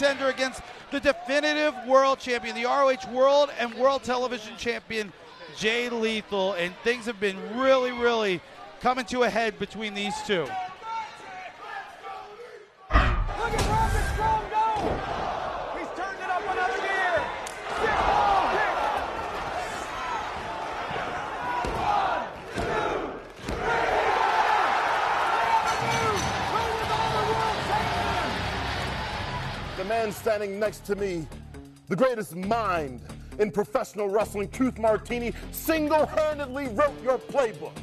contender against the definitive world champion, the ROH World and World Television Champion, Jay Lethal. And things have been really, really coming to a head between these two. Look at Roderick Strong go! He's turned it up another gear. The man standing next to me, the greatest mind in professional wrestling, Truth Martini, single-handedly wrote your playbook.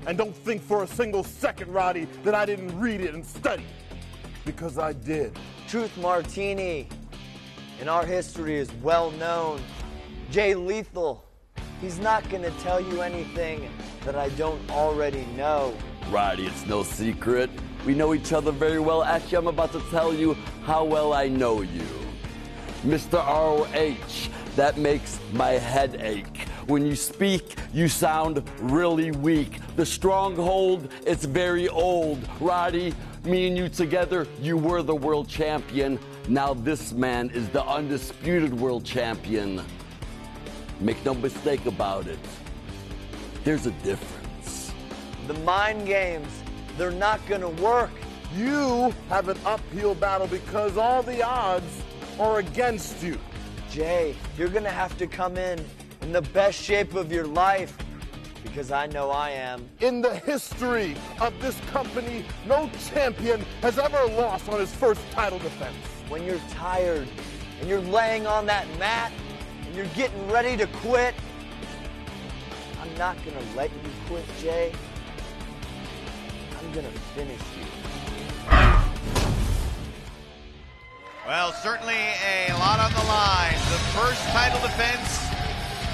And don't think for a single second, Roddy, that I didn't read it and study it, because I did. Truth Martini, in our history, is well known. Jay Lethal, he's not gonna tell you anything that I don't already know. Roddy, it's no secret. We know each other very well. Actually, I'm about to tell you how well I know you. Mr. ROH, that makes my head ache. When you speak, you sound really weak. The stronghold, it's very old. Roddy, me and you together, you were the world champion. Now this man is the undisputed world champion. Make no mistake about it. There's a difference. The mind games, they're not gonna work. You have an uphill battle because all the odds are against you. Jay, you're gonna have to come in the best shape of your life, because I know I am. In the history of this company, no champion has ever lost on his first title defense. When you're tired and you're laying on that mat and you're getting ready to quit, I'm not gonna let you quit, Jay. I'm gonna finish you. Well, certainly a lot on the line. The first title defense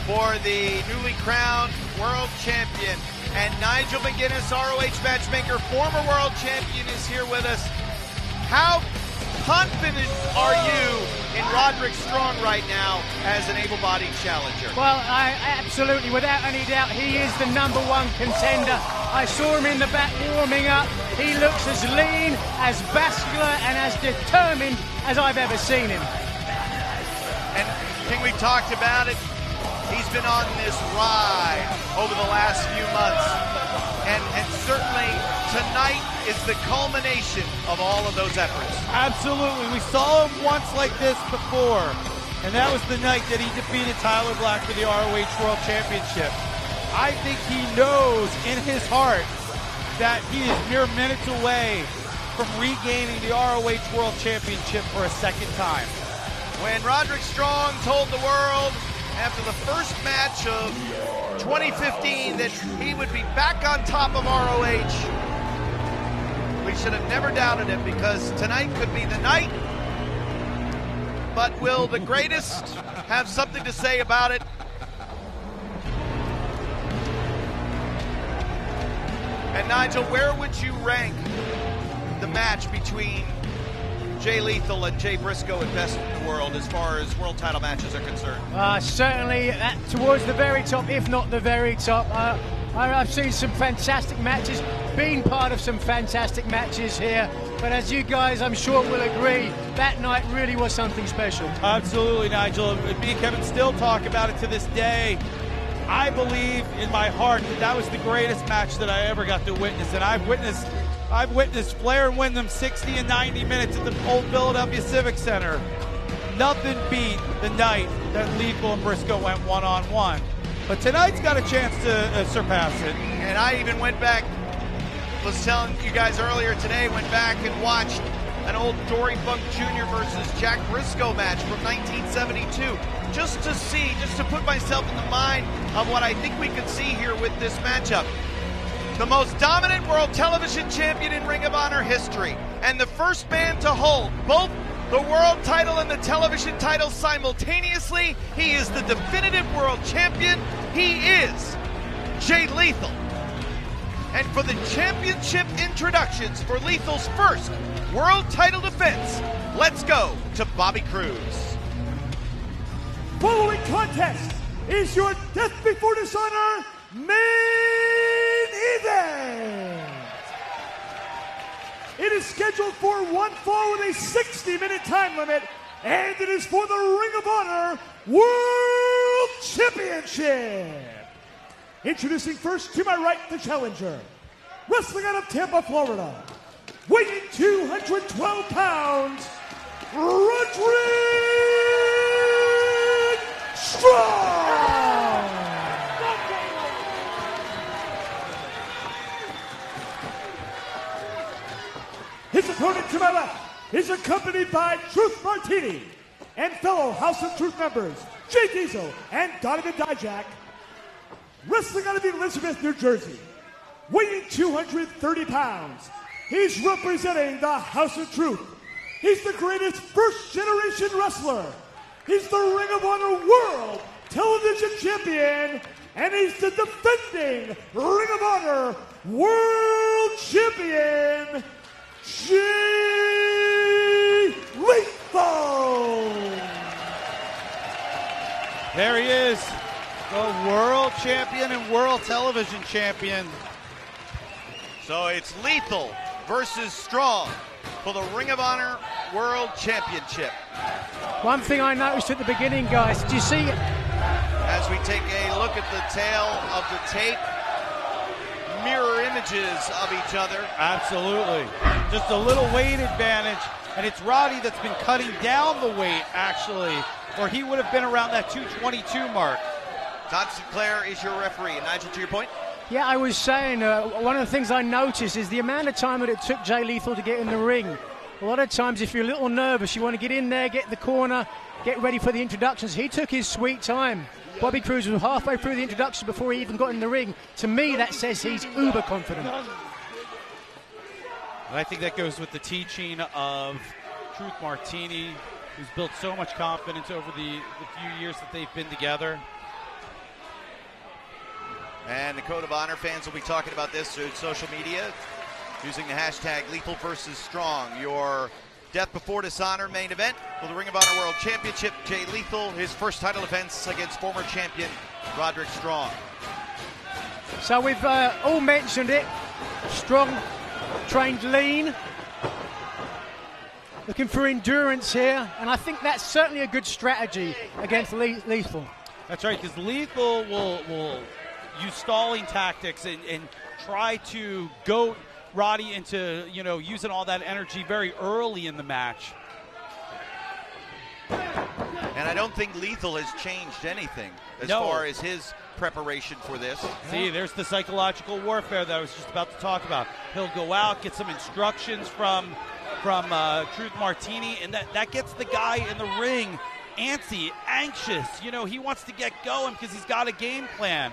for the newly crowned world champion. And Nigel McGuinness, ROH matchmaker, former world champion, is here with us. How confident are you in Roderick Strong right now as an able-bodied challenger? Well, I absolutely, without any doubt, he is the #1 contender. I saw him in the back warming up. He looks as lean, as vascular, and as determined as I've ever seen him. And King, we talked about it. He's been on this ride over the last few months. And certainly tonight is the culmination of all of those efforts. Absolutely. We saw him once like this before, and that was the night that he defeated Tyler Black for the ROH World Championship. I think he knows in his heart that he is mere minutes away from regaining the ROH World Championship for a second time. When Roderick Strong told the world after the first match of 2015 that he would be back on top of ROH, we should have never doubted it, because tonight could be the night. But will the greatest have something to say about it? And Nigel, where would you rank the match between Jay Lethal and Jay Briscoe at Best in the World as far as world title matches are concerned? Certainly towards the very top, if not the very top. I've seen some fantastic matches, been part of some fantastic matches here, but as you guys, I'm sure, will agree, that night really was something special. Absolutely, Nigel. Me and Kevin still talk about it to this day. I believe in my heart that that was the greatest match that I ever got to witness, and I've witnessed Flair win them 60 and 90 minutes at the old Philadelphia Civic Center. Nothing beat the night that Lethal and Briscoe went one-on-one. But tonight's got a chance to surpass it. And I even went back, was telling you guys earlier today, went back and watched an old Dory Funk Jr. versus Jack Briscoe match from 1972. Just to see, just to put myself in the mind of what I think we could see here with this matchup. The most dominant world television champion in Ring of Honor history, and the first man to hold both the world title and the television title simultaneously. He is the definitive world champion. He is Jay Lethal. And for the championship introductions for Lethal's first world title defense, let's go to Bobby Cruz. Following contest is your Death Before Dishonor main event. It is scheduled for one fall with a 60-minute time limit, and it is for the Ring of Honor World Championship. Introducing first, to my right, the challenger. Wrestling out of Tampa, Florida, weighing 212 pounds, Roderick Strong! His opponent to my left is accompanied by Truth Martini and fellow House of Truth members Jay Diesel and Donovan Dijak. Wrestling out of Elizabeth, New Jersey, weighing 230 pounds, he's representing the House of Truth. He's the greatest first-generation wrestler. He's the Ring of Honor World Television Champion, and he's the defending Ring of Honor World Champion, Jay Lethal. There he is, the world champion and world television champion. So it's Lethal versus Strong for the Ring of Honor World Championship. One thing I noticed at the beginning, guys, did you see it? As we take a look at the tail of the tape, mirror images of each other. Absolutely. Just a little weight advantage, and it's Roddy that's been cutting down the weight, actually, or he would have been around that 222 mark. Todd Sinclair is your referee. And Nigel, to your point? Yeah, I was saying, one of the things I noticed is the amount of time that it took Jay Lethal to get in the ring. A lot of times, if you're a little nervous, you want to get in there, get the corner, get ready for the introductions. He took his sweet time. Bobby Cruz was halfway through the introduction before he even got in the ring. To me, that says he's uber confident. And I think that goes with the teaching of Truth Martini, who's built so much confidence over the few years that they've been together. And the Code of Honor fans will be talking about this through social media using the hashtag Lethal versus Strong. Your Death Before Dishonor main event for the Ring of Honor World Championship. Jay Lethal, his first title defense against former champion Roderick Strong. So we've all mentioned it. Strong, trained lean. Looking for endurance here, and I think that's certainly a good strategy against Lethal. That's right, because Lethal will use stalling tactics and try to goat Roddy into, using all that energy very early in the match. And I don't think Lethal has changed anything as far as his preparation for this. See, there's the psychological warfare that I was just about to talk about. He'll go out, get some instructions from Truth Martini, and that gets the guy in the ring antsy, anxious. He wants to get going because he's got a game plan.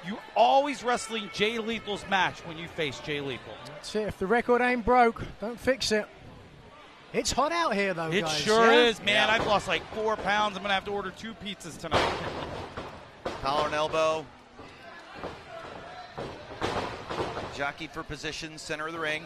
You always wrestling Jay Lethal's match when you face Jay Lethal. That's it. If the record ain't broke, don't fix it. It's hot out here, though, It guys. sure Yeah? is, man. I've lost like 4 pounds. I'm going to have to order 2 pizzas tonight. Collar and elbow. Jockey for position, center of the ring.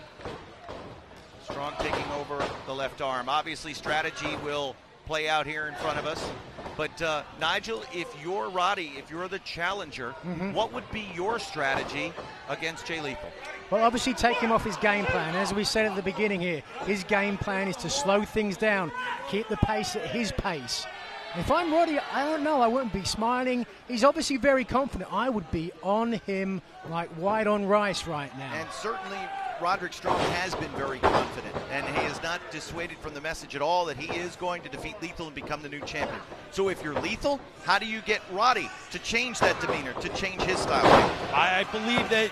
Strong taking over the left arm. Obviously, strategy will play out here in front of us. But Nigel, if you're Roddy, if you're the challenger, what would be your strategy against Jay Lethal? Well, obviously take him off his game plan. As we said at the beginning here, his game plan is to slow things down, keep the pace at his pace. If I'm Roddy, I don't know, I wouldn't be smiling. He's obviously very confident. I would be on him like white on rice right now. And certainly Roderick Strong has been very confident, and he has not dissuaded from the message at all that he is going to defeat Lethal and become the new champion. So if you're Lethal, how do you get Roddy to change that demeanor, to change his style? I believe that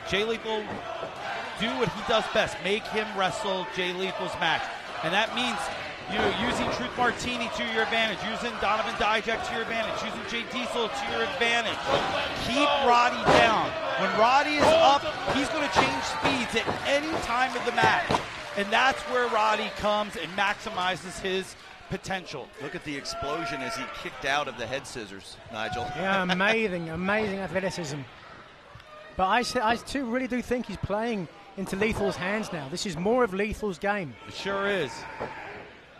Jay Lethal do what he does best, make him wrestle Jay Lethal's match. And that means using Truth Martini to your advantage, using Donovan Dijak to your advantage, using Jay Diesel to your advantage. Keep Roddy down. When Roddy is up, he's going to change speeds at any time of the match. And that's where Roddy comes and maximizes his potential. Look at the explosion as he kicked out of the head scissors, Nigel. Yeah, amazing athleticism. But I too really do think he's playing into Lethal's hands now. This is more of Lethal's game. It sure is.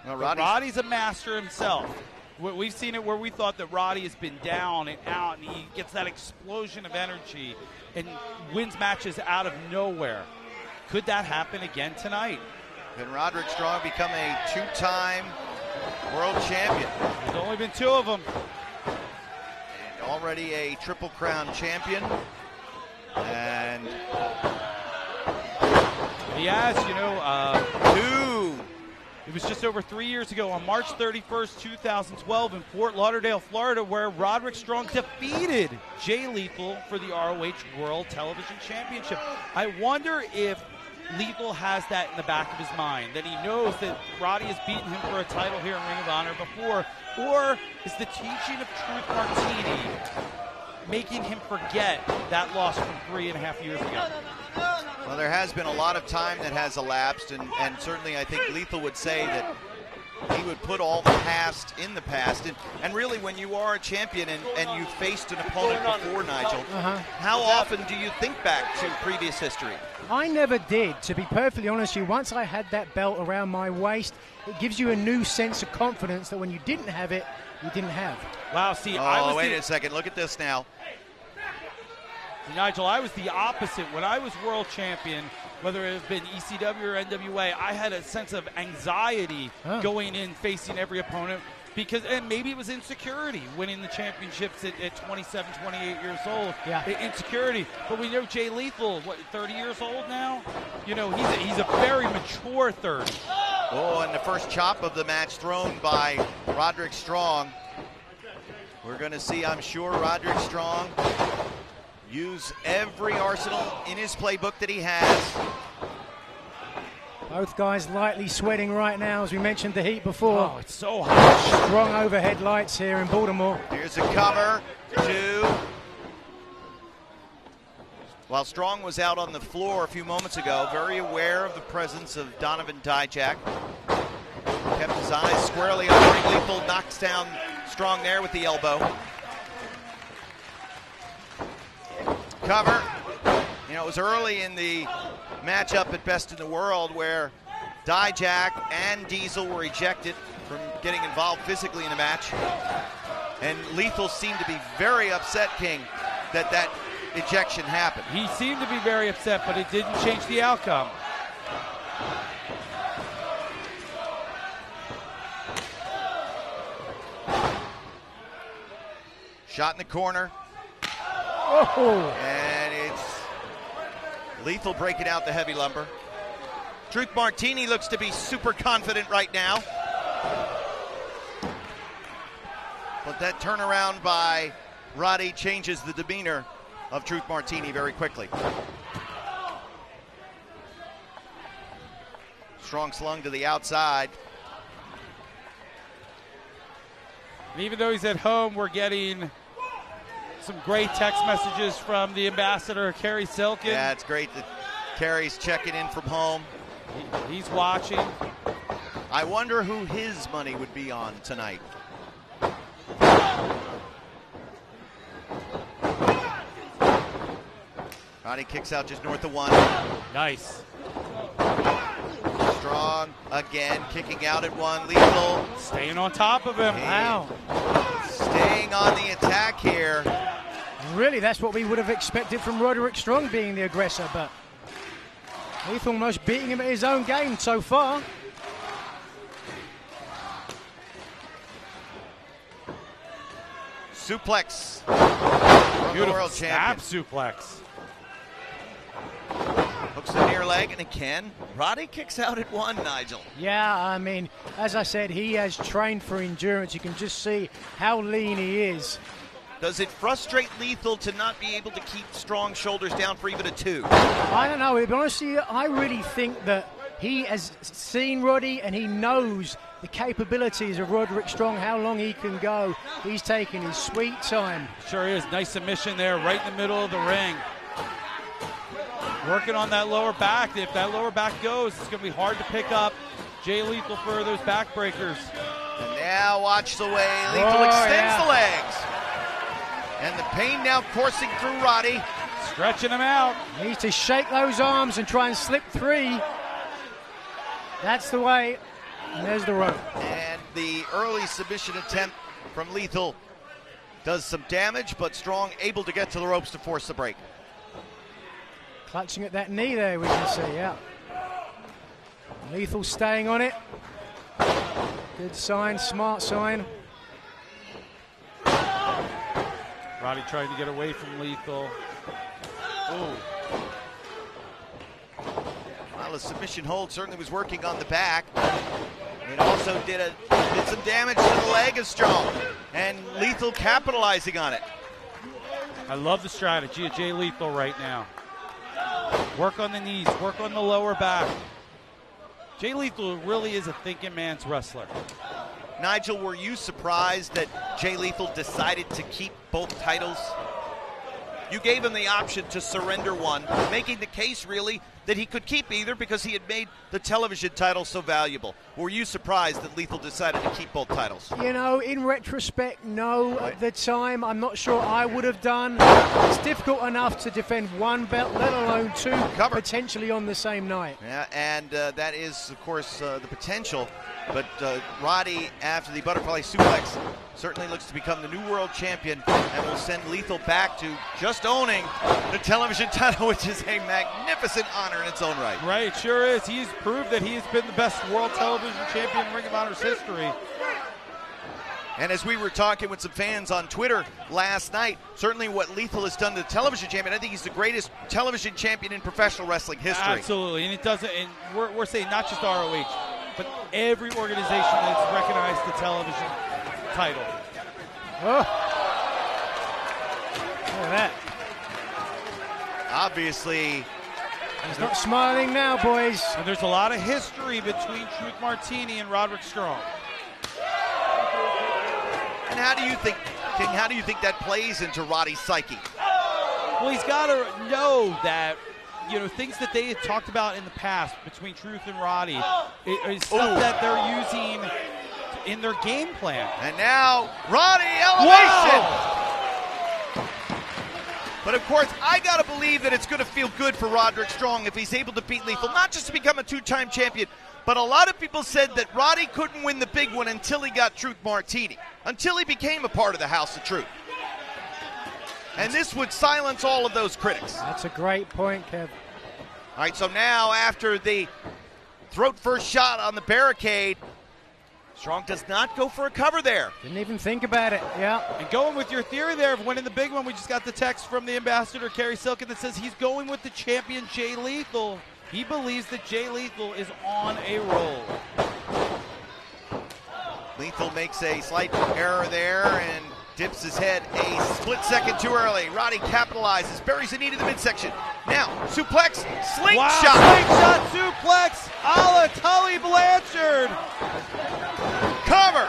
Well, Roddy's a master himself. We've seen it where we thought that Roddy has been down and out, and he gets that explosion of energy and wins matches out of nowhere. Could that happen again tonight? Can Roderick Strong become a 2-time world champion? There's only been 2 of them. And already a Triple Crown champion. And he has, 2. It was just over 3 years ago on March 31st, 2012 in Fort Lauderdale, Florida, where Roderick Strong defeated Jay Lethal for the ROH World Television Championship. I wonder if Lethal has that in the back of his mind, that he knows that Roddy has beaten him for a title here in Ring of Honor before, or is the teaching of Truth Martini making him forget that loss from 3.5 years ago? Well, there has been a lot of time that has elapsed, and certainly I think Lethal would say that he would put all the past in the past. And really, when you are a champion and you've faced an opponent before, Nigel, how often do you think back to previous history? I never did, to be perfectly honest with you. Once I had that belt around my waist, it gives you a new sense of confidence that when you didn't have it, you didn't have. Wow, see, wait a second. Look at this now. Nigel, I was the opposite. When I was world champion, whether it had been ECW or NWA, I had a sense of anxiety going in, facing every opponent, and maybe it was insecurity, winning the championships at 27, 28 years old. Yeah. Insecurity. But we know Jay Lethal, 30 years old now? He's a very mature 30. Oh, and the first chop of the match thrown by Roderick Strong. We're going to see, I'm sure, Roderick Strong use every arsenal in his playbook that he has. Both guys lightly sweating right now, as we mentioned the heat before. Oh, it's so hot. Strong overhead lights here in Baltimore. Here's a cover, 2. While Strong was out on the floor a few moments ago, very aware of the presence of Donovan Dijak. Kept his eyes squarely on Ring. Lethal knocks down Strong there with the elbow. Cover. It was early in the matchup at Best in the World where Dijak and Diesel were ejected from getting involved physically in the match. And Lethal seemed to be very upset, King, that ejection happened. He seemed to be very upset, but it didn't change the outcome. Shot in the corner. Oh. And it's Lethal breaking out the heavy lumber. Truth Martini looks to be super confident right now. But that turnaround by Roddy changes the demeanor of Truth Martini very quickly. Strong slung to the outside. And even though he's at home, we're getting some great text messages from the ambassador, Kerry Silkin. Yeah, it's great that Kerry's checking in from home. He's watching. I wonder who his money would be on tonight. Roddy kicks out just north of 1. Nice. Strong again, kicking out at 1. Lethal staying on top of him. Wow. Staying on the attack here. Really, that's what we would have expected from Roderick Strong being the aggressor, but Lethal almost beating him at his own game so far. Suplex. Beautiful snap suplex. Hooks the near leg, and again, Roddy kicks out at 1, Nigel. Yeah, I mean, as I said, he has trained for endurance. You can just see how lean he is. Does it frustrate Lethal to not be able to keep Strong's shoulders down for even a 2? I don't know. To be honest with you, I really think that he has seen Roddy and he knows the capabilities of Roderick Strong, how long he can go. He's taking his sweet time. Sure is. Nice submission there, right in the middle of the ring. Working on that lower back. If that lower back goes, it's going to be hard to pick up Jay Lethal for those backbreakers. And now watch the way Lethal extends the legs. And the pain now coursing through Roddy. Stretching him out. Needs to shake those arms and try and slip 3. That's the way. And there's the rope. And the early submission attempt from Lethal does some damage, but Strong able to get to the ropes to force the break. Clutching at that knee there, we can see, yeah. Lethal staying on it. Good sign, smart sign. Roddy trying to get away from Lethal. Ooh. Well, the submission hold certainly was working on the back. It also did some damage to the leg of Strong, and Lethal capitalizing on it. I love the strategy of Jay Lethal right now. Work on the knees, work on the lower back. Jay Lethal really is a thinking man's wrestler. Nigel, were you surprised that Jay Lethal decided to keep both titles? You gave him the option to surrender one, making the case really that he could keep either because he had made the television title so valuable. Were you surprised that Lethal decided to keep both titles? You know, in retrospect, no. At the time, I'm not sure I would have done. It's difficult enough to defend one belt, let alone two, potentially on the same night. Yeah, and that is, of course, the potential. But Roddy, after the butterfly suplex, certainly looks to become the new world champion and will send Lethal back to just owning the television title, which is a magnificent honor in its own right. Right, it sure is. He's proved that he has been the best world television champion in Ring of Honor's history. And as we were talking with some fans on Twitter last night, certainly what Lethal has done to the television champion, I think he's the greatest television champion in professional wrestling history. Absolutely, and it doesn't. And we're saying not just ROH, but every organization that's recognized the television title. Oh. Look at that. Obviously, he's not smiling now, boys. And there's a lot of history between Truth Martini and Roderick Strong. And how do you think, King, how do you think that plays into Roddy's psyche? Well, he's got to know that, you know, things that they had talked about in the past between Truth and Roddy is stuff that they're using in their game plan. And now, Roddy elevation! Wow. But of course, I gotta believe that it's gonna feel good for Roderick Strong if he's able to beat Lethal, not just to become a two-time champion, but a lot of people said that Roddy couldn't win the big one until he got Truth Martini, until he became a part of the House of Truth. And this would silence all of those critics. That's a great point, Kev. All right, so now after the throat first shot on the barricade, Strong does not go for a cover there. Didn't even think about it, yeah. And going with your theory there of winning the big one, we just got the text from the ambassador, Kerry Silken, that says he's going with the champion, Jay Lethal. He believes that Jay Lethal is on a roll. Lethal makes a slight error there and dips his head a split second too early. Roddy capitalizes, buries the knee to the midsection. Now, suplex, slingshot. Wow, slingshot suplex a la Tully Blanchard. Cover.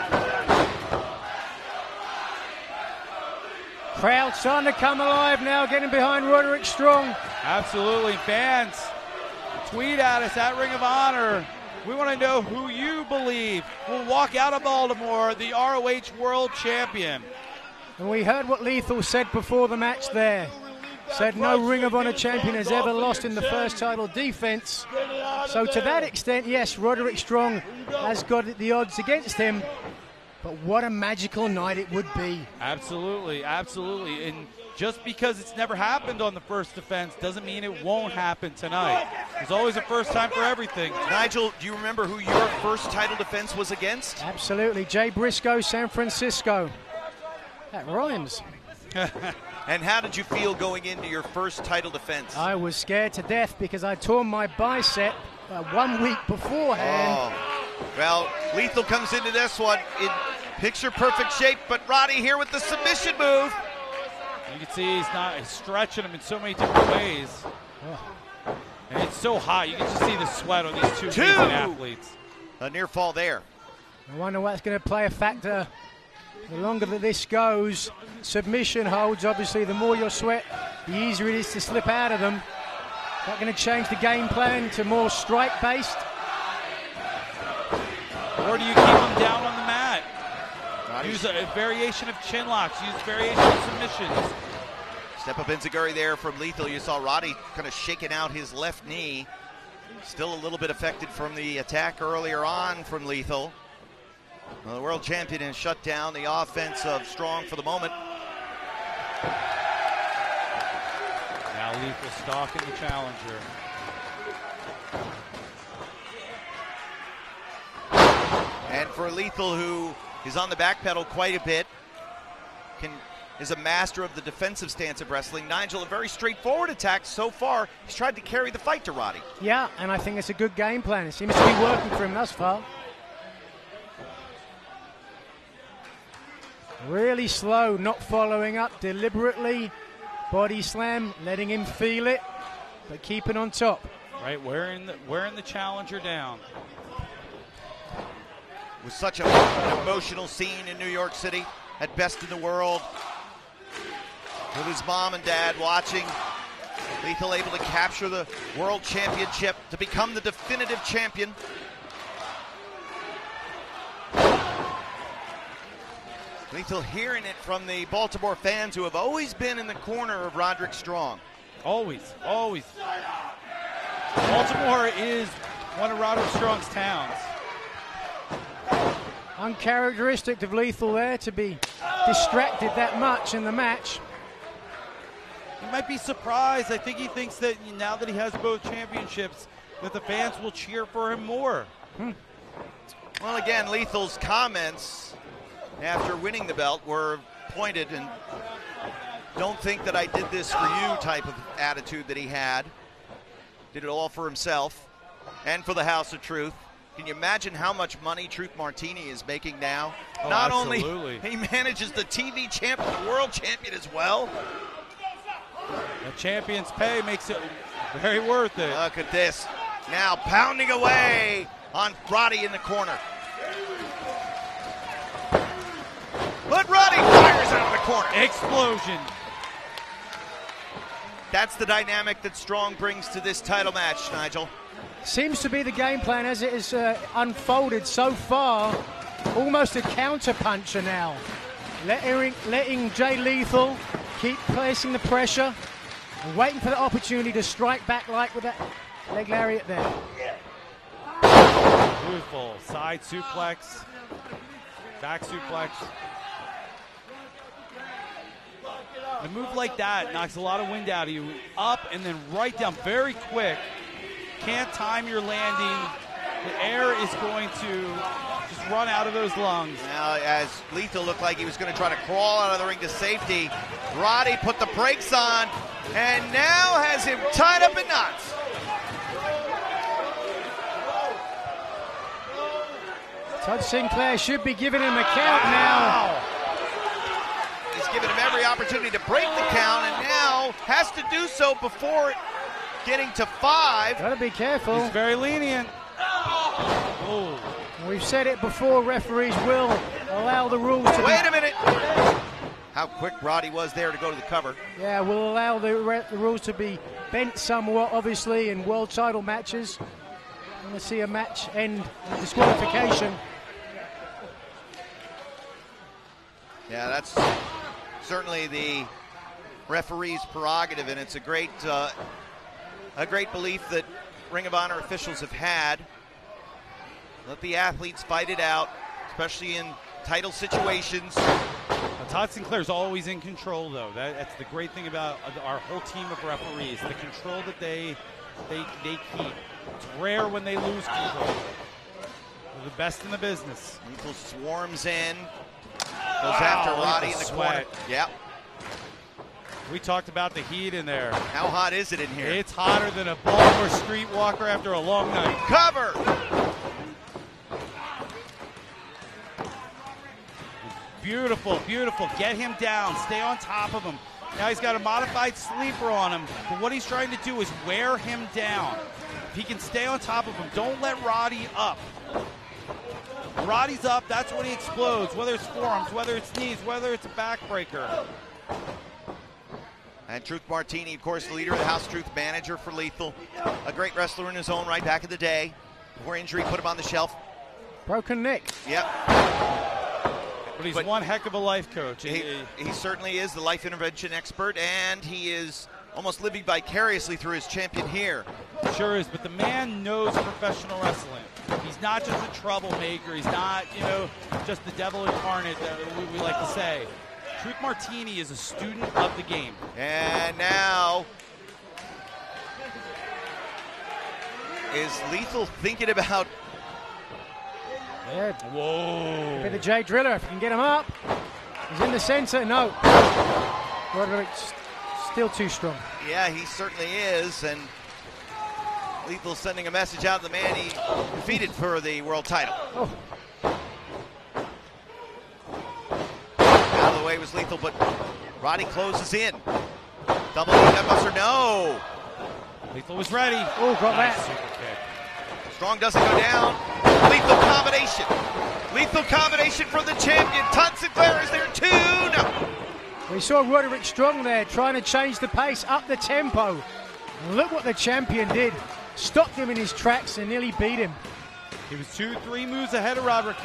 Crowd starting to come alive now, getting behind Roderick Strong. Absolutely, fans, tweet at us at Ring of Honor. We want to know who you believe will walk out of Baltimore the ROH World Champion. And we heard what Lethal said before the match there. Said no Ring of Honor champion has ever lost in the first title defense. So to that extent, yes, Roderick Strong has got the odds against him. But what a magical night it would be. Absolutely, absolutely. And just because it's never happened on the first defense doesn't mean it won't happen tonight. There's always a first time for everything. Nigel, do you remember who your first title defense was against? Absolutely. Jay Briscoe, San Francisco. That rhymes. And how did you feel going into your first title defense? I was scared to death because I tore my bicep 1 week beforehand. Oh. Well, Lethal comes into this one in picture-perfect shape, but Roddy here with the submission move. You can see he's stretching him in so many different ways. Oh. And it's so hot. You can just see the sweat on these two amazing athletes. A near fall there. I wonder what's going to play a factor. The longer that this goes, submission holds, obviously, the more you sweat, the easier it is to slip out of them. Not going to change the game plan to more strike-based. Or do you keep them down on the mat? Use a variation of chin locks. Use variation of submissions. Step up enziguri there from Lethal. You saw Roddy kind of shaking out his left knee. Still a little bit affected from the attack earlier on from Lethal. Well, the world champion has shut down the offense of Strong for the moment. Now Lethal stalking the challenger. And for Lethal, who is on the back pedal quite a bit, is a master of the defensive stance of wrestling. Nigel, a very straightforward attack so far. He's tried to carry the fight to Roddy. Yeah, and I think it's a good game plan. It seems to be working for him thus far. Really slow, not following up deliberately. Body slam, letting him feel it, but keeping on top. Right, wearing the challenger down. It was such an emotional scene in New York City at Best in the World, with his mom and dad watching. Lethal able to capture the world championship to become the definitive champion. Lethal hearing it from the Baltimore fans who have always been in the corner of Roderick Strong. Always, always. Baltimore is one of Roderick Strong's towns. Uncharacteristic of Lethal there to be distracted that much in the match. He might be surprised. I think he thinks that now that he has both championships, that the fans will cheer for him more. Well, again, Lethal's comments after winning the belt were pointed and don't think that I did this for you type of attitude that he had. Did it all for himself and for the House of Truth. Can you imagine how much money Truth Martini is making now? Oh, Not absolutely. only he manages the TV champion, the world champion as well. The champion's pay makes it very worth it. Look at this. Now pounding away on Roddy in the corner. But Roddy fires out of the corner. Explosion. That's the dynamic that Strong brings to this title match, Nigel. Seems to be the game plan as it is unfolded so far. Almost a counter-puncher now. Letting Jay Lethal keep placing the pressure and waiting for the opportunity to strike back like with that leg lariat there. Beautiful. Side suplex. Back suplex. A move like that knocks a lot of wind out of you. Up and then right down very quick. Can't time your landing. The air is going to just run out of those lungs. Now, as Lethal looked like he was going to try to crawl out of the ring to safety, Roddy put the brakes on and now has him tied up in knots. Todd Sinclair should be giving him a count now. He's given him every opportunity to break the count and now has to do so before getting to 5. Gotta be careful. He's very lenient. Oh. We've said it before, referees will allow the rules to Wait a minute. How quick Roddy was there to go to the cover. Yeah, we'll allow the rules to be bent somewhat, obviously, in world title matches. I'm going to see a match end in disqualification. Yeah, that's certainly the referee's prerogative, and it's a great belief that Ring of Honor officials have had. Let the athletes fight it out, especially in title situations. Todd Sinclair's always in control, though. That's the great thing about our whole team of referees, the control that they keep. It's rare when they lose control. They're the best in the business. Lethal swarms in, goes after Roddy in the corner. Yep. We talked about the heat in there. How hot is it in here? It's hotter than a Baltimore streetwalker after a long night. Cover! Beautiful, beautiful. Get him down. Stay on top of him. Now he's got a modified sleeper on him, but what he's trying to do is wear him down. If he can stay on top of him, don't let Roddy up. When Roddy's up, that's when he explodes, whether it's forearms, whether it's knees, whether it's a backbreaker. And Truth Martini, of course, the leader of the House Truth, manager for Lethal. A great wrestler in his own right back in the day. Before injury, put him on the shelf. Broken neck. Yep. But he's one heck of a life coach. He certainly is the life intervention expert, and he is almost living vicariously through his champion here. Sure is, but the man knows professional wrestling. He's not just a troublemaker. He's not, just the devil incarnate that we like to say. Truth Martini is a student of the game. And now Is Lethal thinking about... Yeah. Whoa. Be the Jay Driller if you can get him up. He's in the center. No. Roderick's still too strong. Yeah, he certainly is, and Lethal sending a message out to the man he defeated for the world title. Oh. Out of the way was Lethal, but Roddy closes in. Double knee buster, no. Lethal was ready. Oh, got Nice that. super kick. Strong doesn't go down. Lethal combination. Lethal combination for the champion. Todd Sinclair is there too. No. We saw Roderick Strong there trying to change the pace, up the tempo. And look what the champion did. Stopped him in his tracks and nearly beat him. He was 2-3 moves ahead of Roderick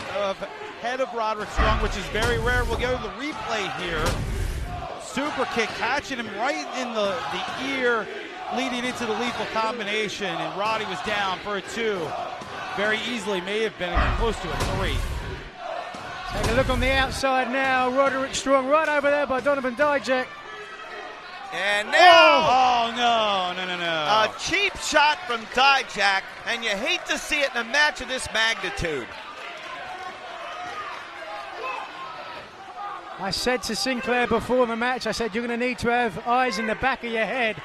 Strong, which is very rare. We'll go to the replay here. Super kick catching him right in the ear, leading into the lethal combination, and Roddy was down for a 2. Very easily, may have been close to a 3. Take a look on the outside now. Roderick Strong right over there by Donovan Dijak. And now, Oh, no. a cheap shot from Dijak, and you hate to see it in a match of this magnitude. I said to Sinclair before the match, I said, you're going to need to have eyes in the back of your head.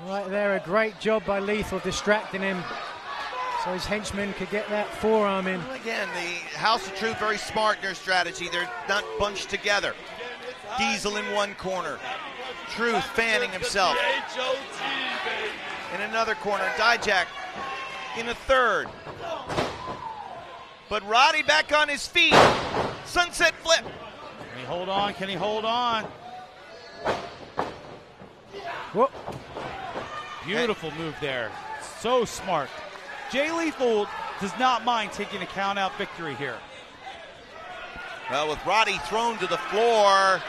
Right there, a great job by Lethal distracting him so his henchman could get that forearm in. Well, again, the House of Truth very smart in their strategy. They're not bunched together. Diesel in one corner. Truth fanning himself. In another corner, Dijak in a third. But Roddy back on his feet. Sunset flip. Can he hold on? Can he hold on? Whoop. Beautiful move there. So smart. Jay Lethal does not mind taking a count-out victory here. Well, with Roddy thrown to the floor,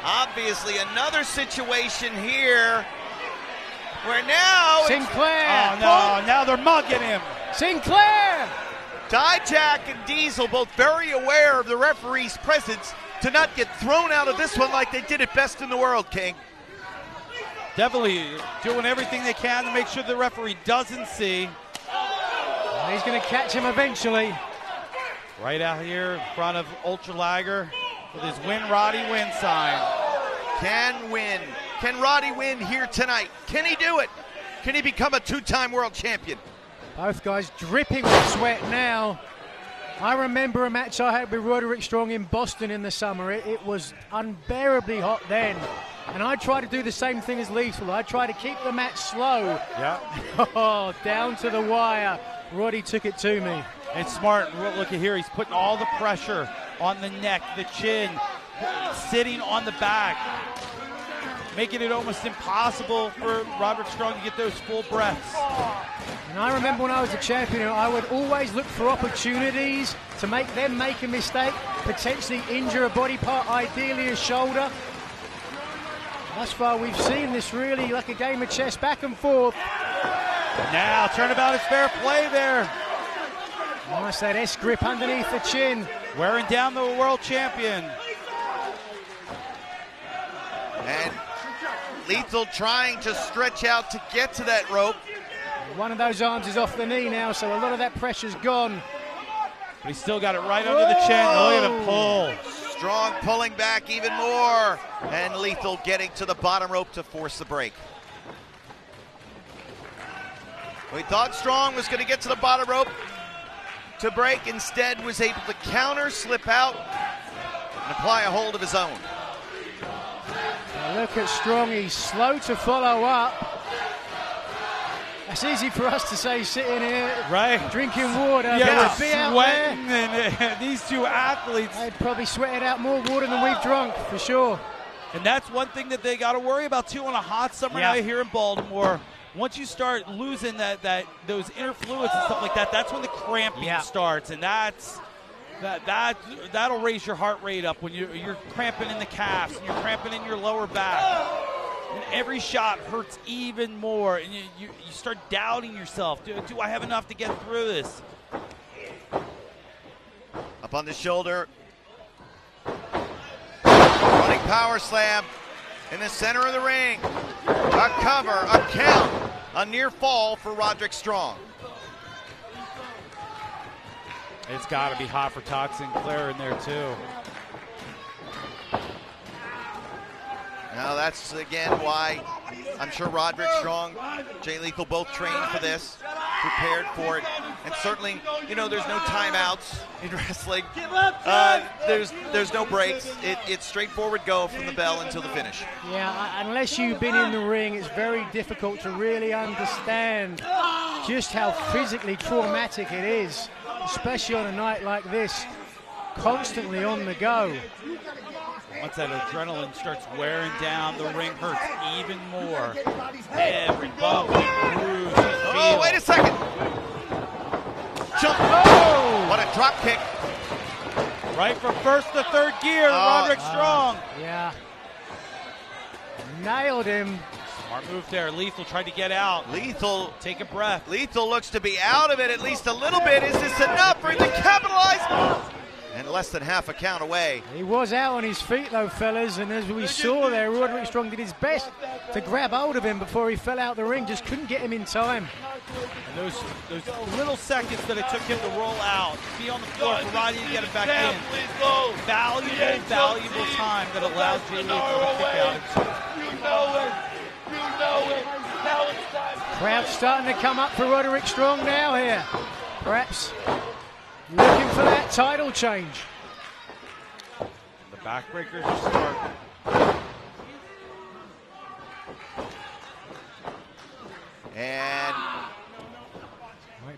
obviously another situation here where now Sinclair. Oh, no. Now they're mugging him. Sinclair. Dijak and Diesel both very aware of the referee's presence to not get thrown out of this one like they did it best in the world, King. Definitely doing everything they can to make sure the referee doesn't see. He's going to catch him eventually. Right out here in front of Ultra Lager with his Win Roddy Win sign. Can win. Can Roddy win here tonight? Can he do it? Can he become a 2-time world champion? Both guys dripping with sweat now. I remember a match I had with Roderick Strong in Boston in the summer. It was unbearably hot then. And I tried to do the same thing as Lethal. I tried to keep the match slow. Yeah. Oh, down to the wire. Roddy took it to me. It's smart. Look at here. He's putting all the pressure on the neck, the chin, sitting on the back, making it almost impossible for Roderick Strong to get those full breaths. And I remember when I was a champion, I would always look for opportunities to make them make a mistake, potentially injure a body part, ideally a shoulder. Thus far, we've seen this really like a game of chess, back and forth. Now, turnabout is fair play there. Nice, that S-grip underneath the chin. Wearing down the world champion. And Lethal trying to stretch out to get to that rope. One of those arms is off the knee now, so a lot of that pressure's gone. But he's still got it right under the chin. Look at him pull. Strong pulling back even more. And Lethal getting to the bottom rope to force the break. We thought Strong was going to get to the bottom rope to break. Instead was able to counter, slip out, and apply a hold of his own. Now look at Strong, he's slow to follow up. That's easy for us to say sitting here, right, drinking water. Yeah, But to be out sweating, there, and these two athletes. they'd probably sweated out more water than we've drunk, for sure. And that's one thing that they got to worry about, too, on a hot summer night here in Baltimore. Once you start losing those inner fluids and stuff like that, that's when the cramping starts, and that'll raise your heart rate up when you're cramping in the calves and you're cramping in your lower back. And every shot hurts even more, and you start doubting yourself. Do I have enough to get through this? Up on the shoulder. Running power slam in the center of the ring. A cover, a count. A near fall for Roderick Strong. It's got to be hot for Todd Sinclair in there, too. Now that's, again, why I'm sure Roderick Strong, Jay Lethal both trained for this, prepared for it. And certainly, you know, there's no timeouts in wrestling. There's no breaks. It's straightforward go from the bell until the finish. Yeah, unless you've been in the ring, it's very difficult to really understand just how physically traumatic it is, especially on a night like this, constantly on the go. Once that adrenaline starts wearing down, the ring hurts even more. Every bump, bruise, you feel. Oh, wait a second. Jump. Oh, what a drop kick. Right from first to third gear, Roderick Strong. Yeah. Nailed him. Smart move there. Lethal tried to get out. Lethal. Take a breath. Lethal looks to be out of it at least a little bit. Is this enough for him to capitalize? And less than half a count away. He was out on his feet, though, fellas, and as we saw there, Roderick Strong did his best to grab hold of him before he fell out the ring, just couldn't get him in time. And those little seconds that it took him to roll out, be on the floor for Roddy to get him back in. Valuable time that allowed Jay Lethal to kick out. You know it. Now it's time. Crowd starting to come up for Roderick Strong now here. Perhaps looking for that title change. The backbreakers are starting. And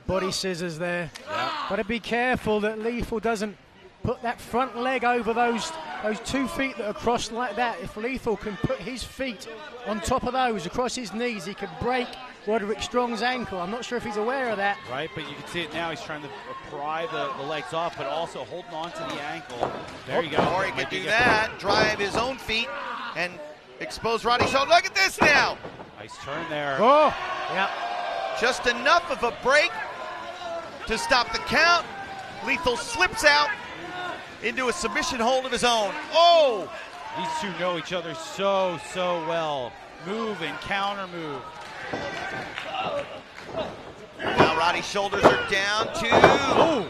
body scissors there. Yep. Got to be careful that Lethal doesn't put that front leg over those 2 feet that are crossed like that. If Lethal can put his feet on top of those, across his knees, he could break Roderick Strong's ankle. I'm not sure if he's aware of that. Right, but you can see it now. He's trying to pry the legs off, but also holding on to the ankle. There you go. Or he could do that, drive his own feet, and expose Roddy. So look at this now. Nice turn there. Oh, yeah. Just enough of a break to stop the count. Lethal slips out into a submission hold of his own. Oh! These two know each other so well. Move and counter move. Now Roddy's shoulders are down too. Oh!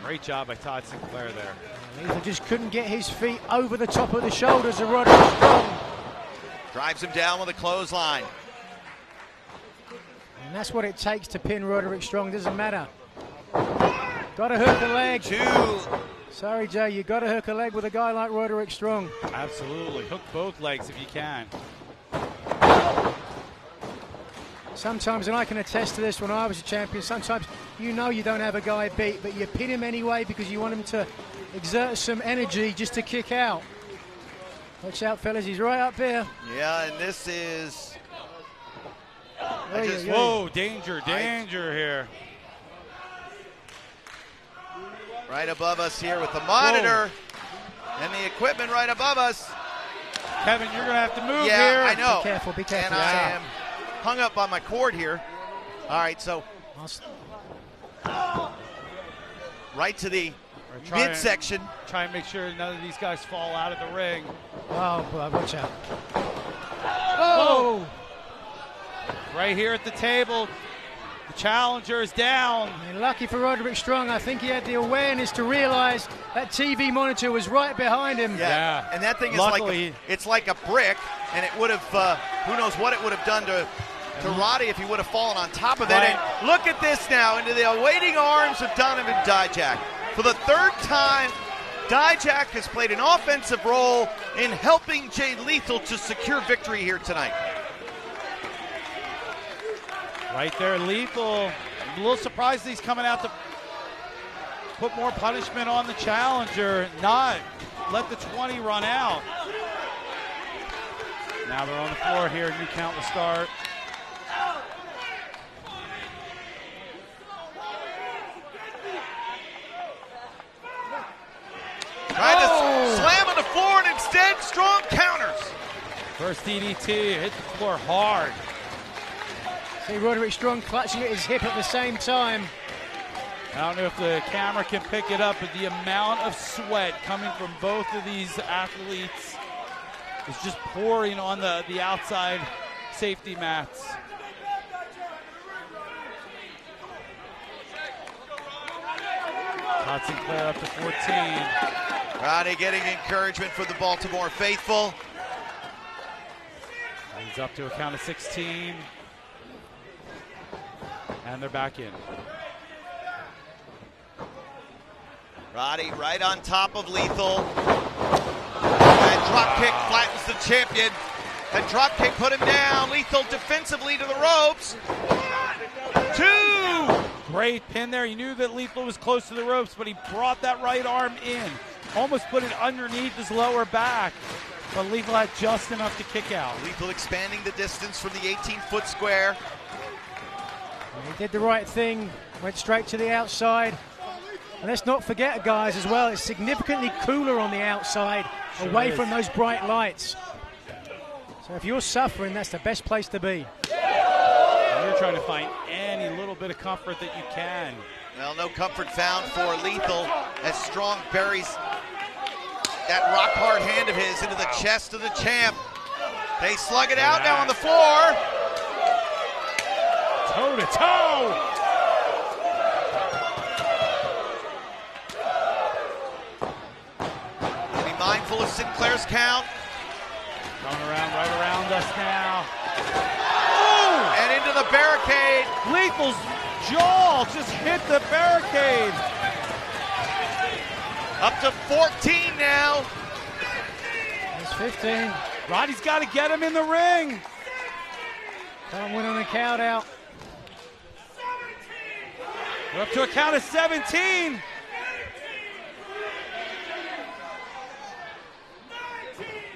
Great job by Todd Sinclair there. Lethal just couldn't get his feet over the top of the shoulders of Roderick Strong. Drives him down with a clothesline. And that's what it takes to pin Roderick Strong. Doesn't matter. Got to hook a leg. 2. Sorry, Jay, you got to hook a leg with a guy like Roderick Strong. Absolutely. Hook both legs if you can. Sometimes, and I can attest to this when I was a champion, sometimes you know you don't have a guy beat, but you pin him anyway because you want him to exert some energy just to kick out. Watch out, fellas, he's right up here. Yeah, and this is... Whoa, danger here. Right above us here with the monitor. Whoa. And the equipment right above us. Kevin, you're going to have to move here. Yeah, I know. Be careful. And I am hung up on my cord here. All right, so right to the midsection. Try and make sure none of these guys fall out of the ring. Oh, boy, watch out. Oh! Right here at the table. The challenger is down. And lucky for Roderick Strong, I think he had the awareness to realize that TV monitor was right behind him. Yeah. And that thing is it's like a brick, and it would have, who knows what it would have done to Roddy if he would have fallen on top of it. Right. And look at this now, into the awaiting arms of Donovan Dijak. For the third time, Dijak has played an offensive role in helping Jay Lethal to secure victory here tonight. Right there, Lethal. I'm a little surprised he's coming out to put more punishment on the challenger, not let the 20 run out. Now they're on the floor here. New count will start. Trying to slam on the floor, and instead, Strong counters. First DDT, hit the floor hard. See Roderick Strong clutching at his hip at the same time. I don't know if the camera can pick it up, but the amount of sweat coming from both of these athletes is just pouring on the outside safety mats. Todd Sinclair up to 14. Roddy getting encouragement for the Baltimore faithful. He's up to a count of 16. And they're back in. Roddy right on top of Lethal. And drop kick flattens the champion. And drop kick put him down. Lethal defensively to the ropes. 2! Great pin there. You knew that Lethal was close to the ropes, but he brought that right arm in. Almost put it underneath his lower back. But Lethal had just enough to kick out. Lethal expanding the distance from the 18-foot square. He did the right thing, went straight to the outside. And let's not forget, guys, as well, it's significantly cooler on the outside, away from those bright lights. So if you're suffering, that's the best place to be. You're trying to find any little bit of comfort that you can. Well, no comfort found for Lethal as Strong buries that rock-hard hand of his into the chest of the champ. They slug it out now on the floor. Toe-to-toe! Mindful of Sinclair's count. Going around, right around us now. Ooh! And into the barricade. Lethal's jaw just hit the barricade. Up to 14 now. It's 15. Roddy's got to get him in the ring. Can't win on a count out. We're up to a count of 17.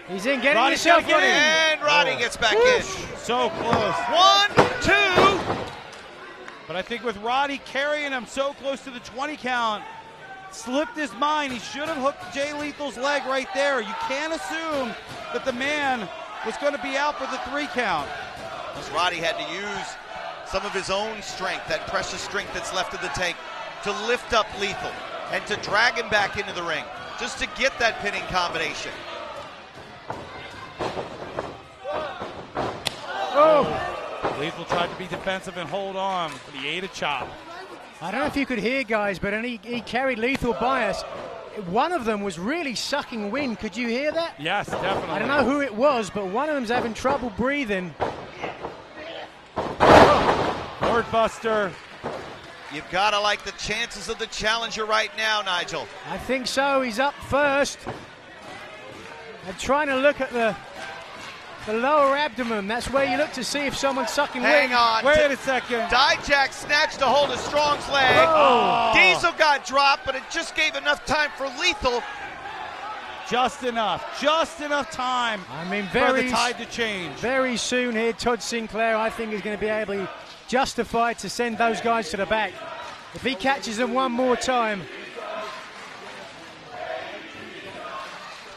He's in, getting Roddy's himself gotta get in. And Roddy gets back in. So close. 1, 2. But I think with Roddy carrying him so close to the 20 count, slipped his mind. He should have hooked Jay Lethal's leg right there. You can't assume that the man was going to be out for the 3 count. Because Roddy had to use some of his own strength, that precious strength that's left in the tank, to lift up Lethal and to drag him back into the ring, just to get that pinning combination. Oh! Lethal tried to be defensive and hold on, but he ate a chop. I don't know if you could hear, guys, but he carried Lethal by us. One of them was really sucking wind. Could you hear that? Yes, definitely. I don't know who it was, but one of them's having trouble breathing. Board buster. You've got to like the chances of the challenger right now, Nigel. I think so. He's up first. I'm trying to look at the lower abdomen. That's where you look to see if someone's sucking wind. Hang on. Wait a second. Dijak snatched a hold of Strong's leg. Oh. Diesel got dropped, but it just gave enough time for Lethal. Just enough time I mean, for the tide to change. Very soon here, Todd Sinclair, I think, is going to be able to justified to send those guys to the back. If he catches them one more time.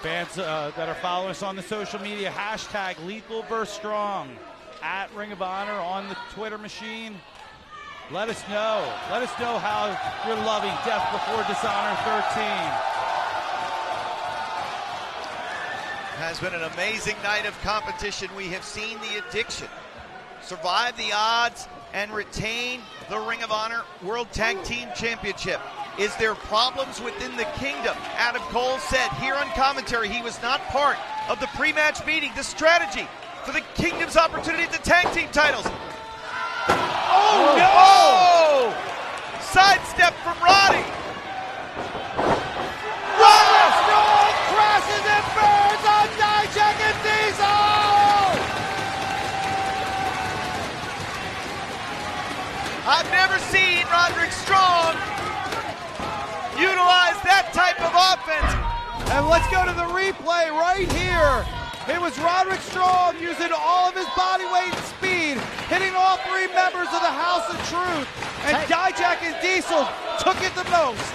Fans that are following us on the social media, hashtag Lethal vs. Strong, at Ring of Honor on the Twitter machine. Let us know. Let us know how you're loving Death Before Dishonor 13. Has been an amazing night of competition. We have seen the Addiction survive the odds and retain the Ring of Honor World Tag Team Championship. Is there problems within the kingdom? Adam Cole said here on commentary he was not part of the pre-match meeting. The strategy for the kingdom's opportunity at the tag team titles. Oh, no! Sidestep from Roddy. Roderick Strong crashes and burns on Dijak and Diesel! I've never seen Roderick Strong utilize that type of offense. And let's go to the replay right here. It was Roderick Strong using all of his body weight and speed, hitting all 3 members of the House of Truth. And Dijak and Diesel took it the most.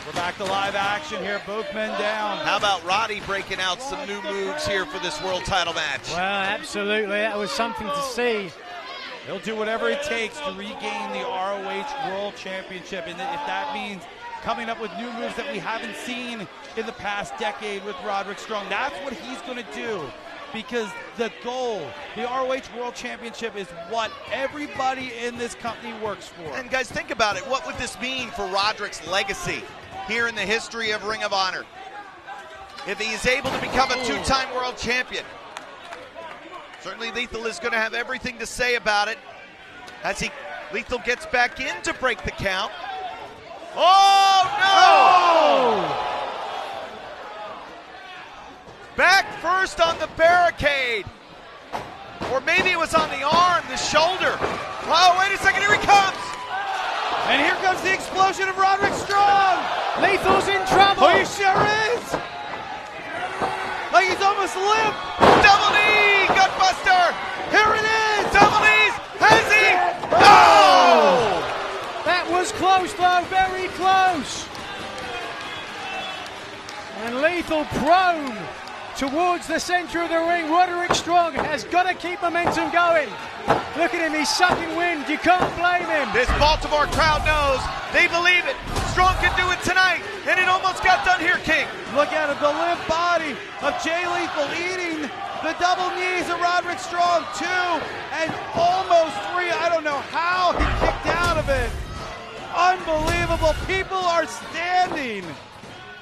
We're back to live action here, both men down. How about Roddy breaking out some new moves here for this world title match? Well, absolutely. That was something to see. He'll do whatever it takes to regain the ROH World Championship. And if that means coming up with new moves that we haven't seen in the past decade with Roderick Strong, that's what he's going to do. because the goal, the ROH World Championship, is what everybody in this company works for. And guys, think about it. What would this mean for Roderick's legacy here in the history of Ring of Honor? If he is able to become a two-time world champion, certainly Lethal is going to have everything to say about it as Lethal gets back in to break the count. Oh, no! Back first on the barricade. Or maybe it was on the arm, the shoulder. Oh, wait a second, here he comes. And here comes the explosion of Roderick Strong. Lethal's in trouble. Oh, he sure is. Like he's almost limp. Double knee, gutbuster. Here it is. Double knees, has he? Oh! That was close though, very close. And Lethal prone towards the center of the ring. Roderick Strong has got to keep momentum going. Look at him, he's sucking wind. You can't blame him. This Baltimore crowd knows. They believe it. Strong can do it tonight. And it almost got done here, King. Look at it, the limp body of Jay Lethal eating the double knees of Roderick Strong. 2 and almost 3. I don't know how he kicked out of it. Unbelievable. People are standing.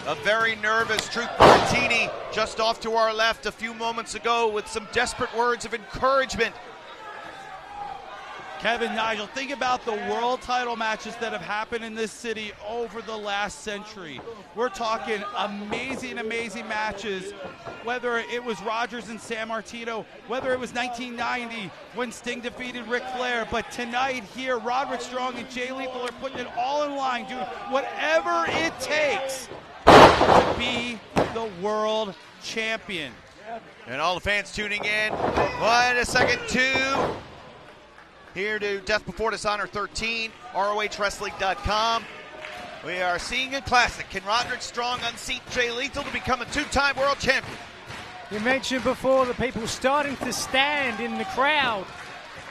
A very nervous Truth Martini just off to our left a few moments ago with some desperate words of encouragement. Kevin, Nigel, think about the world title matches that have happened in this city over the last century. We're talking amazing, amazing matches, whether it was Rogers and San Martino, whether it was 1990 when Sting defeated Ric Flair, but tonight here, Roderick Strong and Jay Lethal are putting it all in line, doing whatever it takes to be the world champion. And all the fans tuning in. 1 second, 2. Here to Death Before Dishonor 13, ROHWrestling.com. We are seeing a classic. Can Roderick Strong unseat Jay Lethal to become a two-time world champion? You mentioned before the people starting to stand in the crowd.